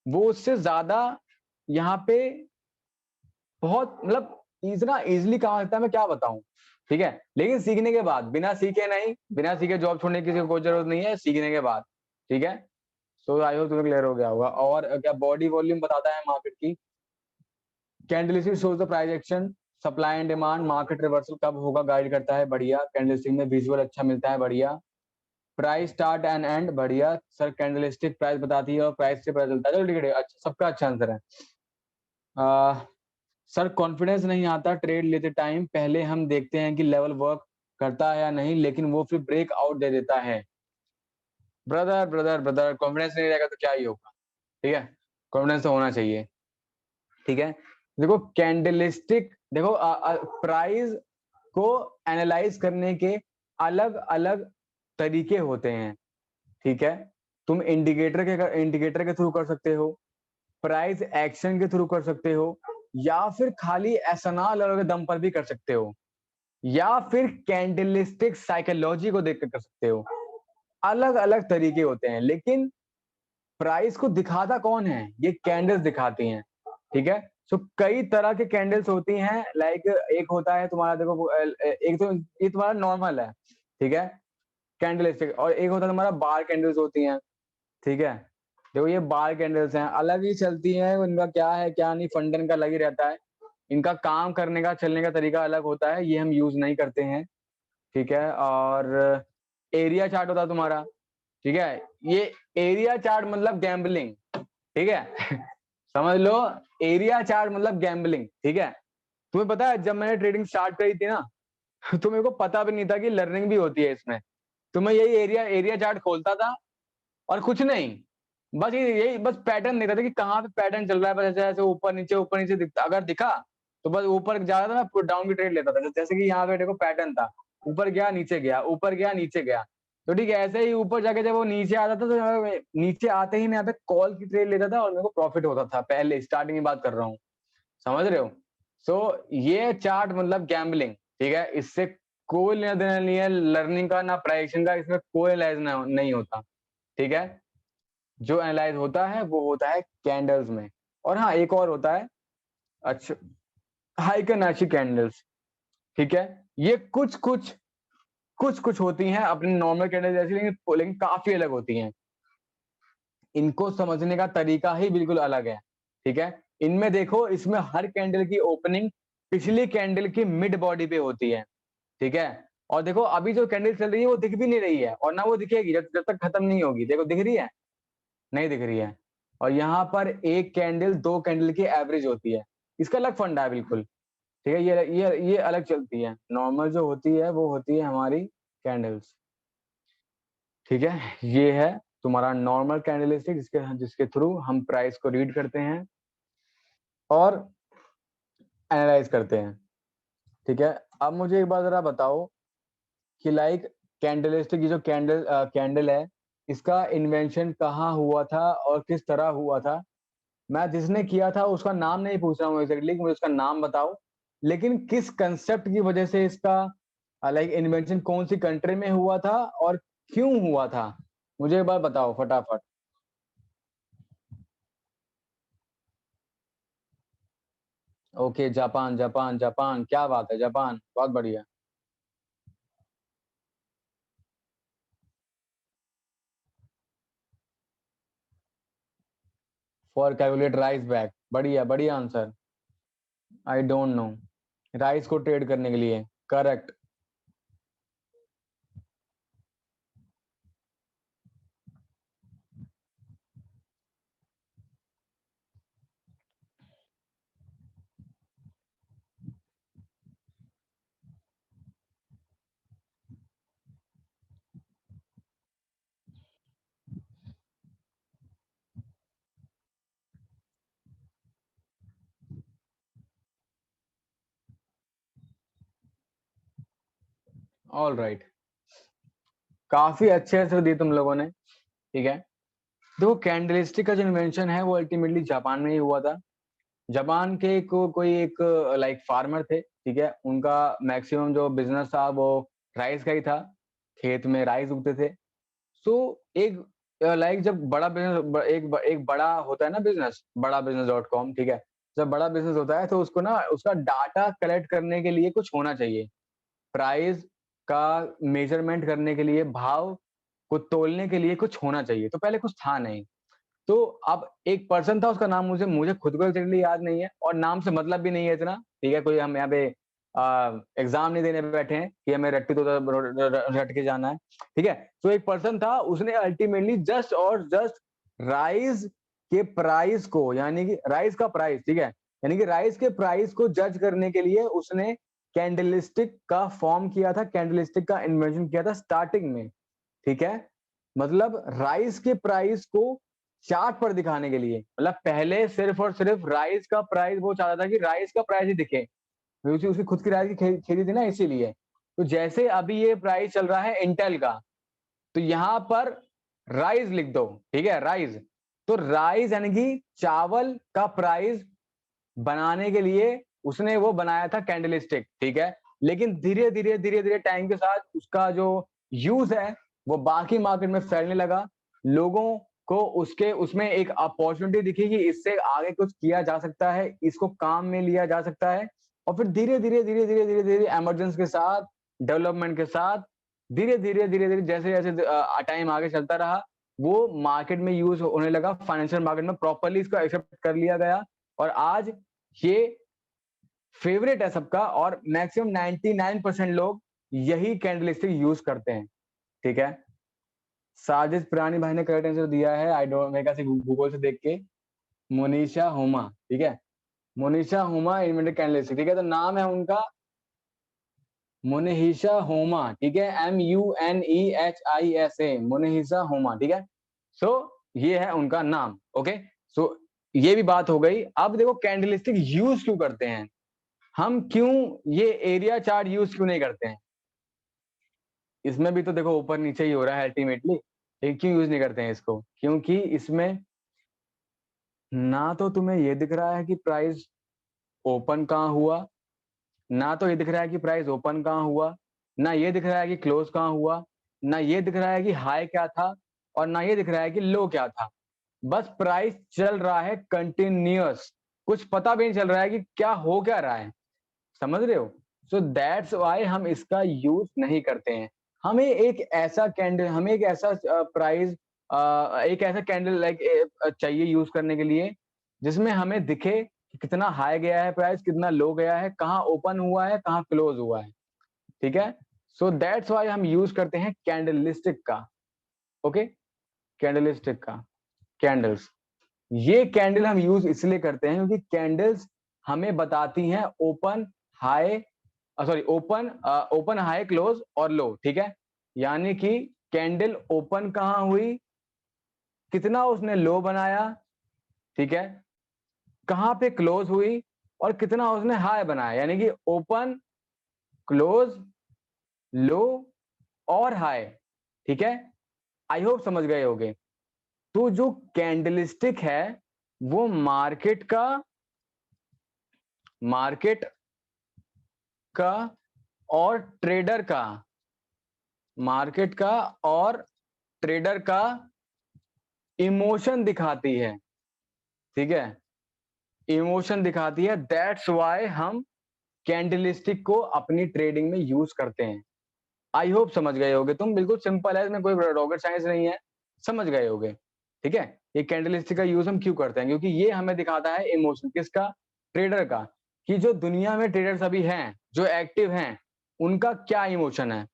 S1: वो उससे ज्यादा यहाँ पे बहुत मतलब इतना इजिली कमा सकता है, मैं क्या बताऊं, ठीक है। लेकिन सीखने के बाद, बिना सीखे नहीं, बिना सीखे जॉब छोड़ने की किसी को कोई जरूरत नहीं है, सीखने के बाद, ठीक है। सो आई होप तुम्हें क्लियर हो गया होगा। और क्या बॉडी वॉल्यूम बताता है मार्केट की, candlestick shows the price action, supply and demand, market reversal कब होगा गाइड करता है, बढ़िया। कैंडलस्टिक में विजुअल अच्छा मिलता है, बढ़िया। प्राइस स्टार्ट एंड एंड, बढ़िया सर। कैंडलस्टिक प्राइस बताती है और प्राइस से पता चलता है, चलो ठीक है, अच्छा सबका अच्छा आंसर है। सर कॉन्फिडेंस नहीं आता ट्रेड लेते टाइम, पहले हम देखते हैं कि लेवल वर्क करता है या नहीं, लेकिन वो फिर ब्रेक आउट दे देता है। ब्रदर ब्रदर ब्रदर, कॉन्फिडेंस नहीं रहेगा तो क्या ही होगा, ठीक है। कॉन्फिडेंस तो होना चाहिए, ठीक है। देखो कैंडलस्टिक, देखो प्राइस को एनालाइज करने के अलग अलग तरीके होते हैं, ठीक है। तुम इंडिकेटर के थ्रू कर सकते हो, प्राइस एक्शन के थ्रू कर सकते हो, या फिर खाली एसएनआर लेवल के दम पर भी कर सकते हो, या फिर कैंडलस्टिक साइकोलॉजी को देख कर कर सकते हो। अलग अलग तरीके होते हैं, लेकिन प्राइस को दिखाता कौन है, ये कैंडल्स दिखाती हैं, ठीक है। सो कई तरह के कैंडल्स होती हैं, लाइक एक होता है तुम्हारा, देखो एक तो ये तुम्हारा नॉर्मल है, ठीक है, कैंडलस्टिक, और एक होता है तुम्हारा बार कैंडल्स होती हैं, ठीक है। देखो ये बार कैंडल्स हैं, अलग ही चलती हैं, इनका क्या है क्या नहीं, फंड इनका अलग ही रहता है, इनका काम करने का, चलने का तरीका अलग होता है, ये हम यूज नहीं करते हैं, ठीक है। और एरिया चार्ट होता है तुम्हारा, ठीक है। ये एरिया चार्ट मतलब गैम्बलिंग, ठीक है। समझ लो, एरिया चार्ट मतलब गैम्बलिंग, ठीक है। तुम्हें पता है जब मैंने ट्रेडिंग स्टार्ट करी थी ना, तो मेरे को पता भी नहीं था कि लर्निंग भी होती है इसमें। तो मैं यही एरिया एरिया चार्ट खोलता था और कुछ नहीं, बस यही बस पैटर्न देखता था कि कहाँ पे पैटर्न चल रहा है, बस ऐसे ऐसे ऊपर नीचे दिखता, अगर दिखा तो बस ऊपर जा रहा था, मैं पुट डाउन की ट्रेड लेता था। जैसे कि यहाँ पे देखो पैटर्न था, ऊपर गया नीचे गया, ऊपर गया नीचे गया, तो ठीक है। ऐसे ही ऊपर जाके जब वो नीचे आता था तो मैं नीचे आते ही मैं यहाँ पे कॉल की ट्रेड लेता था और मेरे को प्रॉफिट होता था। पहले स्टार्टिंग की बात कर रहा हूँ, समझ रहे हो। सो ये चार्ट मतलब गैम्बलिंग, ठीक है। इससे कोई लेना देना नहीं है लर्निंग का, ना प्राइसिंग का, इसमें कोई एनालाइज नहीं होता, ठीक है। जो एनालाइज होता है वो होता है कैंडल्स में। और हाँ, एक और होता है, अच्छा, हाइकनाशी कैंडल्स, ठीक है। ये कुछ होती हैं अपनी नॉर्मल कैंडल जैसी, लेकिन काफी अलग होती हैं। इनको समझने का तरीका ही बिल्कुल अलग है, ठीक है। इनमें देखो, इसमें हर कैंडल की ओपनिंग पिछली कैंडल की मिड बॉडी पे होती है, ठीक है। और देखो अभी जो कैंडल चल रही है वो दिख भी नहीं रही है, और ना वो दिखेगी जब तक खत्म नहीं होगी। देखो दिख रही है, नहीं दिख रही है। और यहाँ पर एक कैंडल दो कैंडल की एवरेज होती है, इसका अलग फंडा है बिल्कुल, ठीक है। ये अलग चलती है। नॉर्मल जो होती है वो होती है हमारी कैंडल्स, ठीक है। ये है तुम्हारा नॉर्मल कैंडलस्टिक, जिसके जिसके थ्रू हम प्राइस को रीड करते हैं और एनालाइज करते हैं, ठीक है। अब मुझे एक बात जरा बताओ कि लाइक कैंडलस्टिक, ये जो कैंडल है, इसका इन्वेंशन कहाँ हुआ था और किस तरह हुआ था। मैं जिसने किया था उसका नाम नहीं पूछ रहा हूँ एग्जैक्टली, मुझे उसका नाम बताओ, लेकिन किस कंसेप्ट की वजह से इसका लाइक इन्वेंशन कौन सी कंट्री में हुआ था और क्यों हुआ था, मुझे एक बार बताओ फटाफट। ओके, जापान जापान जापान, क्या बात है, जापान, बहुत बढ़िया। फॉर कैलकुलेट राइस बैक, बढ़िया बढ़िया answer. I don't know, rice को ट्रेड करने के लिए, करेक्ट। ऑल राइट, काफी अच्छे आंसर दिए तुम लोगों ने, ठीक है। देखो कैंडलिस्टिक का जो इन्वेंशन है वो अल्टीमेटली जापान में ही हुआ था। जापान के कोई एक लाइक फार्मर थे, ठीक है। उनका मैक्सिमम जो बिजनेस था वो राइस का ही था, खेत में राइस उगते थे। सो एक लाइक जब बड़ा बिजनेस, एक बड़ा होता है ना बिजनेस, बड़ा बिजनेस डॉट कॉम, ठीक है। जब बड़ा बिजनेस होता है तो उसको ना उसका डाटा कलेक्ट करने के लिए कुछ होना चाहिए, प्राइस का मेजरमेंट करने के लिए, भाव को तोलने के लिए कुछ होना चाहिए। तो पहले कुछ था नहीं, तो अब एक पर्सन था, उसका नाम मुझे मुझे खुद को एक्चुअली याद नहीं है और नाम से मतलब भी नहीं है इतना, ठीक है। कोई हम यहाँ पे एग्जाम नहीं देने बैठे हैं कि हमें रट्टी तो रट के जाना है, ठीक है। तो एक पर्सन था, उसने अल्टीमेटली जस्ट और जस्ट राइस के प्राइस को, यानी कि राइस का प्राइस, ठीक है, यानी कि राइस के प्राइस को जज करने के लिए उसने कैंडलस्टिक का फॉर्म किया था, कैंडलस्टिक का इन्वेंशन किया था स्टार्टिंग में, ठीक है। मतलब राइस के प्राइस को चार्ट पर दिखाने के लिए, मतलब पहले सिर्फ और सिर्फ राइस का प्राइस वो चाहता था कि राइस का प्राइस ही दिखे, क्योंकि उसकी खुद की राइस की खेती थी ना, इसीलिए। तो जैसे अभी ये प्राइस चल रहा है इंटेल का, तो यहाँ पर राइस लिख दो, ठीक है, राइस। तो राइस यानी कि चावल का प्राइस बनाने के लिए उसने वो बनाया था कैंडलस्टिक, ठीक है। लेकिन धीरे धीरे टाइम के साथ उसका जो यूज है वो बाकी मार्केट में फैलने लगा। लोगों को उसके उसमें एक अपॉर्चुनिटी दिखी कि इससे आगे कुछ किया जा सकता है, इसको काम में लिया जा सकता है। और फिर धीरे धीरे एमरजेंस के साथ, डेवलपमेंट के साथ, धीरे धीरे जैसे जैसे टाइम आगे चलता रहा, वो मार्केट में यूज होने लगा, फाइनेंशियल मार्केट में प्रॉपरली इसको एक्सेप्ट कर लिया गया। और आज ये फेवरेट है सबका, और मैक्सिमम 99% लोग यही कैंडलस्टिक यूज करते हैं, ठीक है। साजिद पुरानी भाई ने करेक्ट आंसर दिया है। आई डोंट, मेरे ख्याल से गूगल से देख के, मोनिशा हुमा, ठीक है, मोनिशा हुमा इन्वेंटेड कैंडलस्टिक, ठीक है, तो नाम है उनका मोनेहिशा होमा, ठीक है, MUNEHISA, मोनेहिशा होमा, ठीक है। सो ये है उनका नाम। ओके, सो ये भी बात हो गई। अब देखो कैंडलस्टिक यूज क्यों करते हैं हम, क्यों ये एरिया चार्ट यूज क्यों नहीं करते हैं? इसमें भी तो देखो ऊपर नीचे ही हो रहा है अल्टीमेटली, लेकिन क्यों यूज नहीं करते हैं इसको? क्योंकि इसमें ना तो तुम्हें ये दिख रहा है कि प्राइस ओपन कहाँ हुआ, ना तो ये दिख रहा है कि प्राइस ओपन कहाँ हुआ, ना ये दिख रहा है कि क्लोज कहाँ हुआ, ना ये दिख रहा है कि हाई क्या था, और ना ये दिख रहा है कि लो क्या था। बस प्राइस चल रहा है कंटिन्यूअस, कुछ पता भी नहीं चल रहा है कि क्या हो क्या रहा है, समझ रहे हो? सो दैट्स वाई हम इसका यूज नहीं करते हैं। हमें एक ऐसा कैंडल, हमें एक ऐसा प्राइस, एक ऐसा कैंडल लाइक चाहिए यूज करने के लिए जिसमें हमें दिखे कि कितना हाई गया है प्राइस, कितना लो गया है, कहाँ ओपन हुआ है, कहाँ क्लोज हुआ है, ठीक है। सो दैट्स वाई हम यूज करते हैं कैंडलस्टिक का। ओके, कैंडलस्टिक का, कैंडल्स, ये कैंडल हम यूज इसलिए करते हैं क्योंकि कैंडल्स हमें बताती हैं open high, sorry open, open high close और लो, ठीक है। यानी कि कैंडल ओपन कहाँ हुई, कितना उसने लो बनाया, ठीक है, कहाँ पे क्लोज हुई, और कितना उसने हाई बनाया, यानी कि ओपन, क्लोज, लो और हाई, ठीक है। आई होप समझ गए होगे। तो जो कैंडलस्टिक है वो मार्केट का और ट्रेडर का, मार्केट का और ट्रेडर का इमोशन दिखाती है, ठीक है, इमोशन दिखाती है। दैट्स वाई हम कैंडलस्टिक को अपनी ट्रेडिंग में यूज करते हैं। आई होप समझ गए होगे तुम, बिल्कुल सिंपल है, इसमें कोई रॉकेट साइंस नहीं है, समझ गए होगे, ठीक है। ये कैंडलस्टिक का यूज हम क्यों करते हैं, क्योंकि ये हमें दिखाता है इमोशन किसका, ट्रेडर का, कि जो दुनिया में ट्रेडर्स अभी हैं, जो एक्टिव हैं, उनका क्या इमोशन है,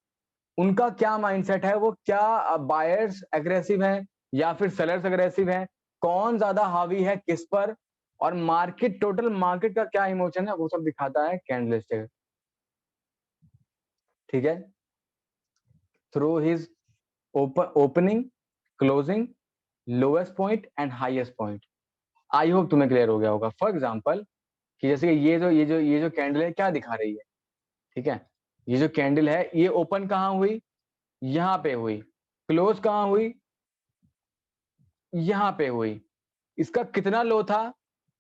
S1: उनका क्या माइंडसेट है, वो क्या बायर्स एग्रेसिव है या फिर सेलर्स एग्रेसिव है, कौन ज्यादा हावी है किस पर, और मार्केट, टोटल मार्केट का क्या इमोशन है, वो सब दिखाता है कैंडलस्टिक, ठीक है। Through his opening, closing, lowest point and highest point. I hope तुम्हें क्लियर हो गया होगा। फॉर एग्जांपल कि जैसे कि ये जो कैंडल है क्या दिखा रही है, ठीक है, ये जो कैंडल है ये ओपन कहाँ हुई, यहाँ पे हुई, क्लोज कहाँ हुई, यहाँ पे हुई, इसका कितना लो था,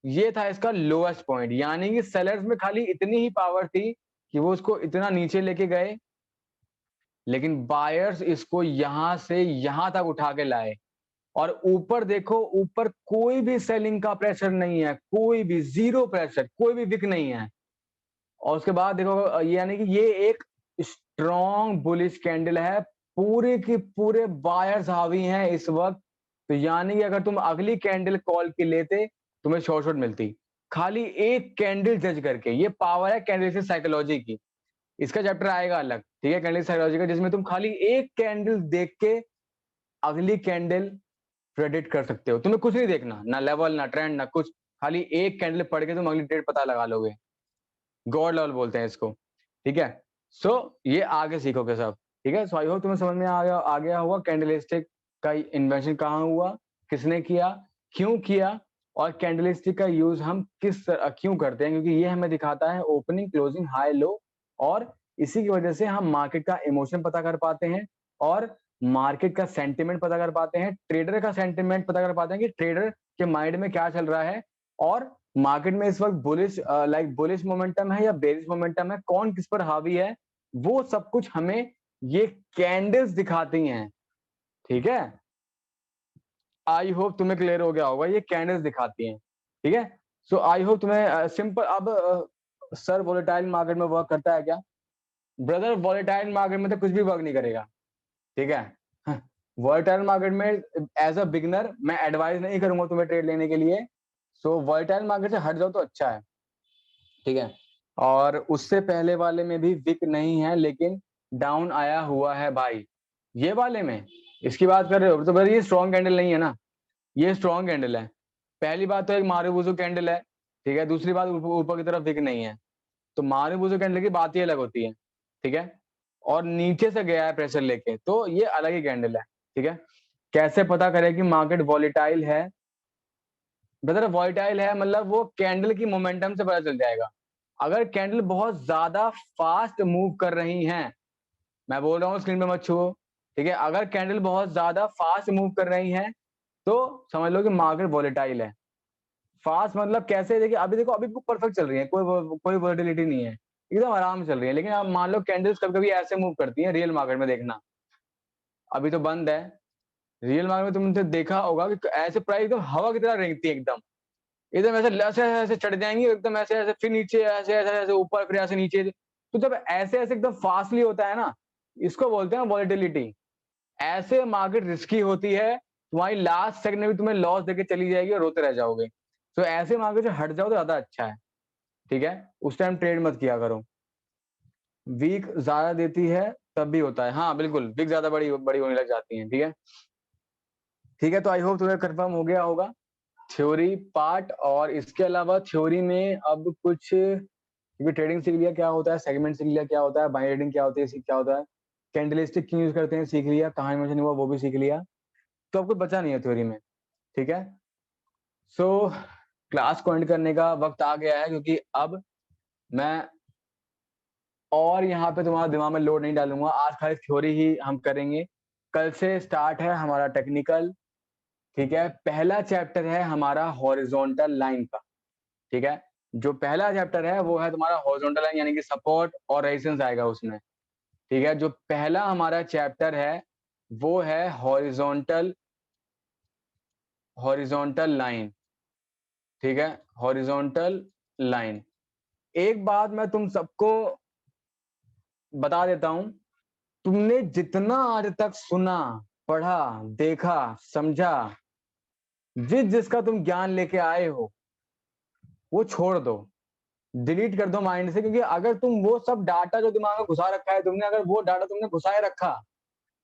S1: ये था इसका लोएस्ट पॉइंट, यानी कि सेलर्स में खाली इतनी ही पावर थी कि वो उसको इतना नीचे लेके गए, लेकिन बायर्स इसको यहां से यहां तक उठा के लाए। और ऊपर देखो, ऊपर कोई भी सेलिंग का प्रेशर नहीं है, कोई भी जीरो प्रेशर, कोई भी विक नहीं है। और उसके बाद देखो ये, यानी कि ये एक स्ट्रॉन्ग बुलिश कैंडल है, पूरे की पूरे बायर्स हावी हैं इस वक्त। तो यानी कि अगर तुम अगली कैंडल कॉल की लेते, तुम्हें शॉर्ट शॉर्ट मिलती, खाली एक कैंडल जज करके। ये पावर है कैंडल से साइकोलॉजी की, इसका चैप्टर आएगा अलग, ठीक है, कैंडल साइकोलॉजी का, जिसमें तुम खाली एक कैंडल देख के अगली कैंडल प्रेडिक्ट कर सकते हो। तुम्हें कुछ नहीं देखना, ना लेवल, ना ट्रेंड, ना कुछ, खाली एक कैंडल पढ़ के तुम अगली ट्रेड पता लगा लोगे। गॉड लेवल बोलते हैं इसको, ठीक है। सो ये आगे सीखोगे सब, ठीक है। सो आई होप तुम्हें समझ में आ गया होगा कैंडलस्टिक का इन्वेंशन कहाँ हुआ, किसने किया, क्यों किया, और कैंडलस्टिक का यूज हम क्यों करते हैं, क्योंकि ये हमें दिखाता है ओपनिंग, क्लोजिंग, हाई, लो, और इसी की वजह से हम मार्केट का इमोशन पता कर पाते हैं, और मार्केट का सेंटिमेंट पता कर पाते हैं, ट्रेडर का सेंटिमेंट पता कर पाते हैं कि ट्रेडर के माइंड में क्या चल रहा है, और मार्केट में इस वक्त बुलिश, बुलिश मोमेंटम है या बेरिश मोमेंटम है, कौन किस पर हावी है, वो सब कुछ हमें ये कैंडल्स दिखाती हैं, ठीक है। आई होप तुम्हें क्लियर हो गया होगा, ये कैंडल्स दिखाती हैं, ठीक है। सो आई होप तुम्हें सिंपल। अब सर वोलेटाइल मार्केट में वर्क करता है क्या? ब्रदर वोलेटाइल मार्केट में तो कुछ भी वर्क नहीं करेगा, ठीक है। वोलेटाइल मार्केट में एज अ बिगनर मैं एडवाइस नहीं करूंगा तुम्हें ट्रेड लेने के लिए। सो वोलेटाइल मार्केट से हट जाओ तो अच्छा है, ठीक है। और उससे पहले वाले में भी विक नहीं है, लेकिन डाउन आया हुआ है भाई, ये वाले में इसकी बात कर रहे हो तो भाई ये स्ट्रॉन्ग कैंडल नहीं है ना, ये स्ट्रॉन्ग कैंडल है। पहली बात तो एक मारुबुजु कैंडल है, ठीक है। दूसरी बात ऊपर की तरफ विक नहीं है, तो मारुबुजु कैंडल की बात ही अलग होती है, ठीक है। और नीचे से गया है प्रेशर लेके, तो ये अलग ही कैंडल है, ठीक है। कैसे पता करें कि मार्केट वॉलेटाइल है? ब्रदर वॉलेटाइल है मतलब वो कैंडल की मोमेंटम से पता चल जाएगा। अगर कैंडल बहुत ज्यादा फास्ट मूव कर रही हैं, मैं बोल रहा हूँ स्क्रीन पे मत छुओ, ठीक है। अगर कैंडल बहुत ज्यादा फास्ट मूव कर रही हैं तो समझ लो कि मार्केट वॉलेटाइल है। फास्ट मतलब कैसे? देखिए अभी देखो, अभी परफेक्ट चल रही है, कोई वॉलेटिलिटी नहीं है, एकदम आराम से चल रही है। लेकिन आप मान लो कैंडल्स कभी कभी ऐसे मूव करती हैं रियल मार्केट में, देखना अभी तो बंद है, रियल मार्केट में तुमने देखा होगा कि ऐसे प्राइस एकदम हवा की तरह रेंगती है, एकदम एकदम ऐसे ऐसे ऐसे चढ़ जाएंगी एकदम ऐसे ऐसे, फिर नीचे ऐसे ऐसे ऐसे ऊपर, फिर ऐसे नीचे। तो जब ऐसे ऐसे एकदम फास्टली होता है ना, इसको बोलते हैं वॉलेटिलिटी। ऐसे मार्केट रिस्की होती है, तुम्हारी लास्ट सेकंड में भी तुम्हें लॉस देके चली जाएगी और रोते रह जाओगे। तो ऐसे मार्केट से हट जाओ तो ज्यादा अच्छा है, ठीक है। उस टाइम ट्रेड मत किया करो। वीक ज्यादा देती है तब भी होता है, हाँ बिल्कुल, वीक ज्यादा बड़ी बड़ी होने लग जाती है, ठीक है। ठीक है, तो आई होप तुम्हें कंफर्म हो गया होगा थ्योरी पार्ट। और इसके अलावा थ्योरी में अब कुछ, क्योंकि ट्रेडिंग सीख लिया क्या होता है, सेगमेंट सीख लिया क्या होता है, बाय ट्रेडिंग क्या होती है, सीख क्या होता है, कैंडलस्टिक क्यों यूज करते हैं सीख लिया, कहाँ इन्वेंशन हुआ वो भी सीख लिया। तो अब कुछ बचा नहीं है थ्योरी में, ठीक है। सो क्लास को एंड करने का वक्त आ गया है, क्योंकि अब मैं और यहाँ पे तुम्हारा दिमाग में लोड नहीं डालूंगा। आज खाली थ्योरी ही हम करेंगे। कल से स्टार्ट है हमारा टेक्निकल, ठीक है। पहला चैप्टर है हमारा हॉरिजॉन्टल लाइन का, ठीक है। जो पहला चैप्टर है वो है तुम्हारा हॉरिजॉन्टल लाइन, यानी कि सपोर्ट और रेजिस्टेंस आएगा उसमें, ठीक है। जो पहला हमारा चैप्टर है वो है हॉरिजॉन्टल हॉरिजॉन्टल लाइन, ठीक है। Horizontal line. एक बात मैं तुम सबको बता देता हूं, तुमने जितना आज तक सुना, पढ़ा, देखा, समझा, जिसका तुम ज्ञान लेके आए हो, वो छोड़ दो, डिलीट कर दो माइंड से। क्योंकि अगर तुम वो सब डाटा जो दिमाग में घुसा रखा है तुमने, अगर वो डाटा तुमने घुसाए रखा,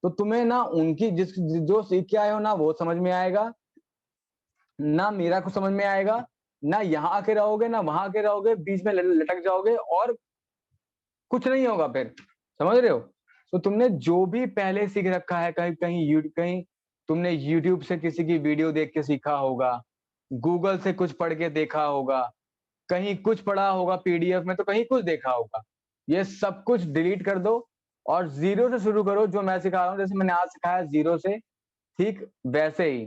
S1: तो तुम्हें ना उनकी जो सीख के आए हो ना वो समझ में आएगा, ना मेरा कुछ समझ में आएगा, ना यहाँ आके रहोगे ना वहां आके रहोगे, बीच में लटक जाओगे और कुछ नहीं होगा फिर, समझ रहे हो। तो तुमने जो भी पहले सीख रखा है, कहीं कहीं कहीं तुमने यूट्यूब से किसी की वीडियो देख के सीखा होगा, गूगल से कुछ पढ़ के देखा होगा, कहीं कुछ पढ़ा होगा पीडीएफ में, तो कहीं कुछ देखा होगा, ये सब कुछ डिलीट कर दो और जीरो से शुरू करो। जो मैं सिखा रहा हूँ, जैसे मैंने आज सिखाया जीरो से, ठीक वैसे ही,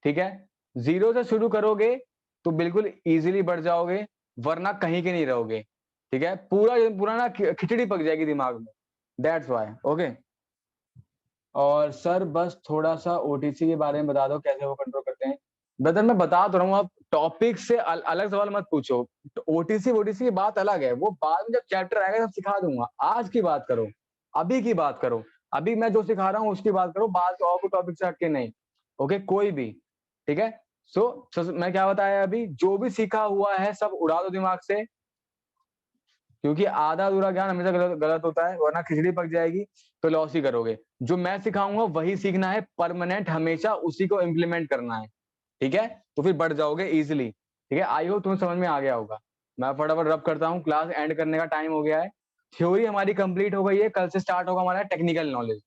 S1: ठीक है। जीरो से शुरू करोगे तो बिल्कुल इजीली बढ़ जाओगे, वरना कहीं के नहीं रहोगे, ठीक है। पूरा पूरा ना खिचड़ी पक जाएगी दिमाग में, दैट्स वाई, ओके। और सर बस थोड़ा सा ओटीसी के बारे में बता दो, कैसे वो कंट्रोल करते हैं। ब्रदर मैं बता तो रहा हूँ, आप टॉपिक से अलग सवाल मत पूछो। ओटीसी ओटीसी की बात अलग है, वो बाद में जब चैप्टर आएगा तब सिखा दूंगा। आज की बात करो, अभी की बात करो, अभी मैं जो सिखा रहा हूँ उसकी बात करो, बात और कोई टॉपिक से हटके नहीं, ओके कोई भी, ठीक है। मैं क्या बताया अभी, जो भी सीखा हुआ है सब उड़ा दो दिमाग से, क्योंकि आधा अधूरा ज्ञान हमेशा गलत गलत होता है, वरना खिचड़ी पक जाएगी तो लॉस ही करोगे। जो मैं सिखाऊंगा वही सीखना है, परमानेंट हमेशा उसी को इम्प्लीमेंट करना है, ठीक है। तो फिर बढ़ जाओगे इजिली, ठीक है। आई होप तुम्हें समझ में आ गया होगा। मैं फटाफट रब करता हूँ, क्लास एंड करने का टाइम हो गया है। थ्योरी हमारी कंप्लीट हो गई है, कल से स्टार्ट होगा हमारा टेक्निकल नॉलेज।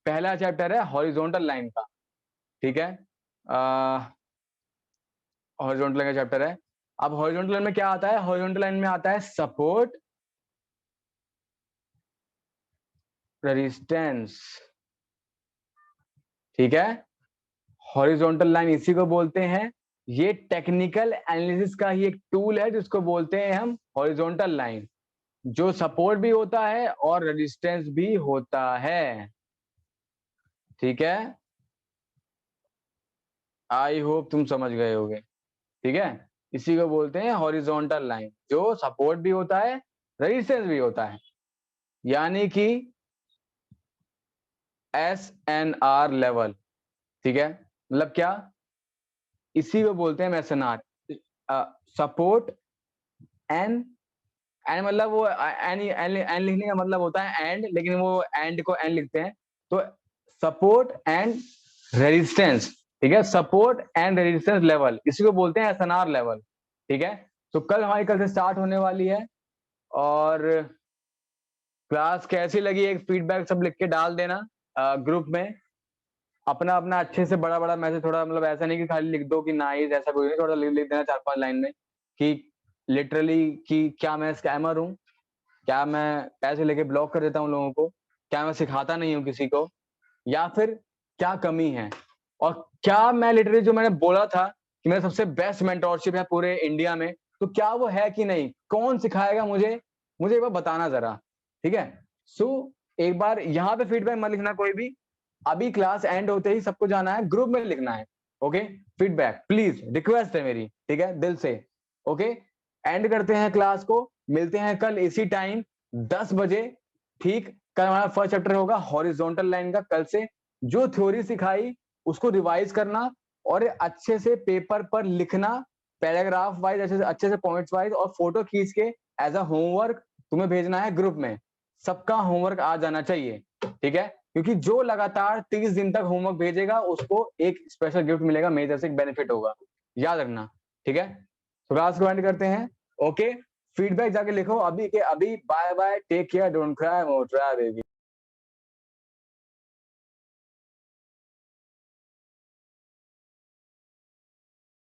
S1: पहला चैप्टर है हॉरिजॉन्टल लाइन का, ठीक है। हॉरिजॉन्टल लाइन का चैप्टर है। अब हॉरिजॉन्टल लाइन में क्या आता है? हॉरिजॉन्टल लाइन में आता है सपोर्ट, रेजिस्टेंस, ठीक है। हॉरिजॉन्टल लाइन इसी को बोलते हैं, ये टेक्निकल एनालिसिस का ही एक टूल है जिसको बोलते हैं हम हॉरिजॉन्टल लाइन, जो सपोर्ट भी होता है और रेजिस्टेंस भी होता है, ठीक है। आई होप तुम समझ गए होगे, ठीक है। इसी को बोलते हैं हॉरिजॉन्टल लाइन, जो सपोर्ट भी होता है, रेजिस्टेंस भी होता है, यानी कि SNR लेवल, ठीक है। मतलब क्या? इसी को बोलते हैं एसएनआर, सपोर्ट एन। एन मतलब वो एन एन एन लिखने का मतलब होता है एंड, लेकिन वो एंड को एन लिखते हैं। तो सपोर्ट एंड रेजिस्टेंस, ठीक है, सपोर्ट एंड रेजिस्टेंस लेवल, इसी को बोलते हैं एसएनआर लेवल, ठीक है। तो कल से स्टार्ट होने वाली है, और क्लास कैसी लगी एक फीडबैक सब लिख के डाल देना ग्रुप में। अपना अपना अच्छे से बड़ा बड़ा मैसेज, थोड़ा मतलब ऐसा नहीं कि खाली लिख दो कि नाइस, ऐसा कोई नहीं, थोड़ा लिख देना 4-5 लाइन में कि लिटरली कि क्या मैं स्कैमर हूँ, क्या मैं पैसे लेके ब्लॉक कर देता हूँ लोगों को, क्या मैं सिखाता नहीं हूँ किसी को, या फिर क्या कमी है, और क्या मैं लिटरली जो मैंने बोला था कि मेरा सबसे बेस्ट मेंटोरशिप है पूरे इंडिया में, तो क्या वो है कि नहीं, कौन सिखाएगा मुझे, मुझे एक बार बताना जरा, ठीक है। सो एक बार यहाँ पे फीडबैक मत लिखना कोई भी, अभी क्लास एंड होते ही सबको जाना है, ग्रुप में लिखना है, ओके। फीडबैक प्लीज, रिक्वेस्ट है मेरी, ठीक है, दिल से, ओके। एंड करते हैं क्लास को, मिलते हैं कल इसी टाइम 10 बजे, ठीक। कल हमारा फर्स्ट चैप्टर होगा हॉरिजॉन्टल लाइन का। कल से जो थ्योरी सिखाई उसको रिवाइज करना, और अच्छे से पेपर पर लिखना, पैराग्राफ वाइज अच्छे से पॉइंट्स वाइज, और फोटो खींच के एज अ होमवर्क तुम्हें भेजना है ग्रुप में। सबका होमवर्क आ जाना चाहिए, ठीक है, क्योंकि जो लगातार 30 दिन तक होमवर्क भेजेगा उसको एक स्पेशल गिफ्ट मिलेगा, मेरी तरफ से एक बेनिफिट होगा, याद रखना, ठीक है। तो क्लास को एंड करते हैं, ओके। फीडबैक जाके लिखो अभी के अभी। Bye bye, take care, don't cry more, try baby.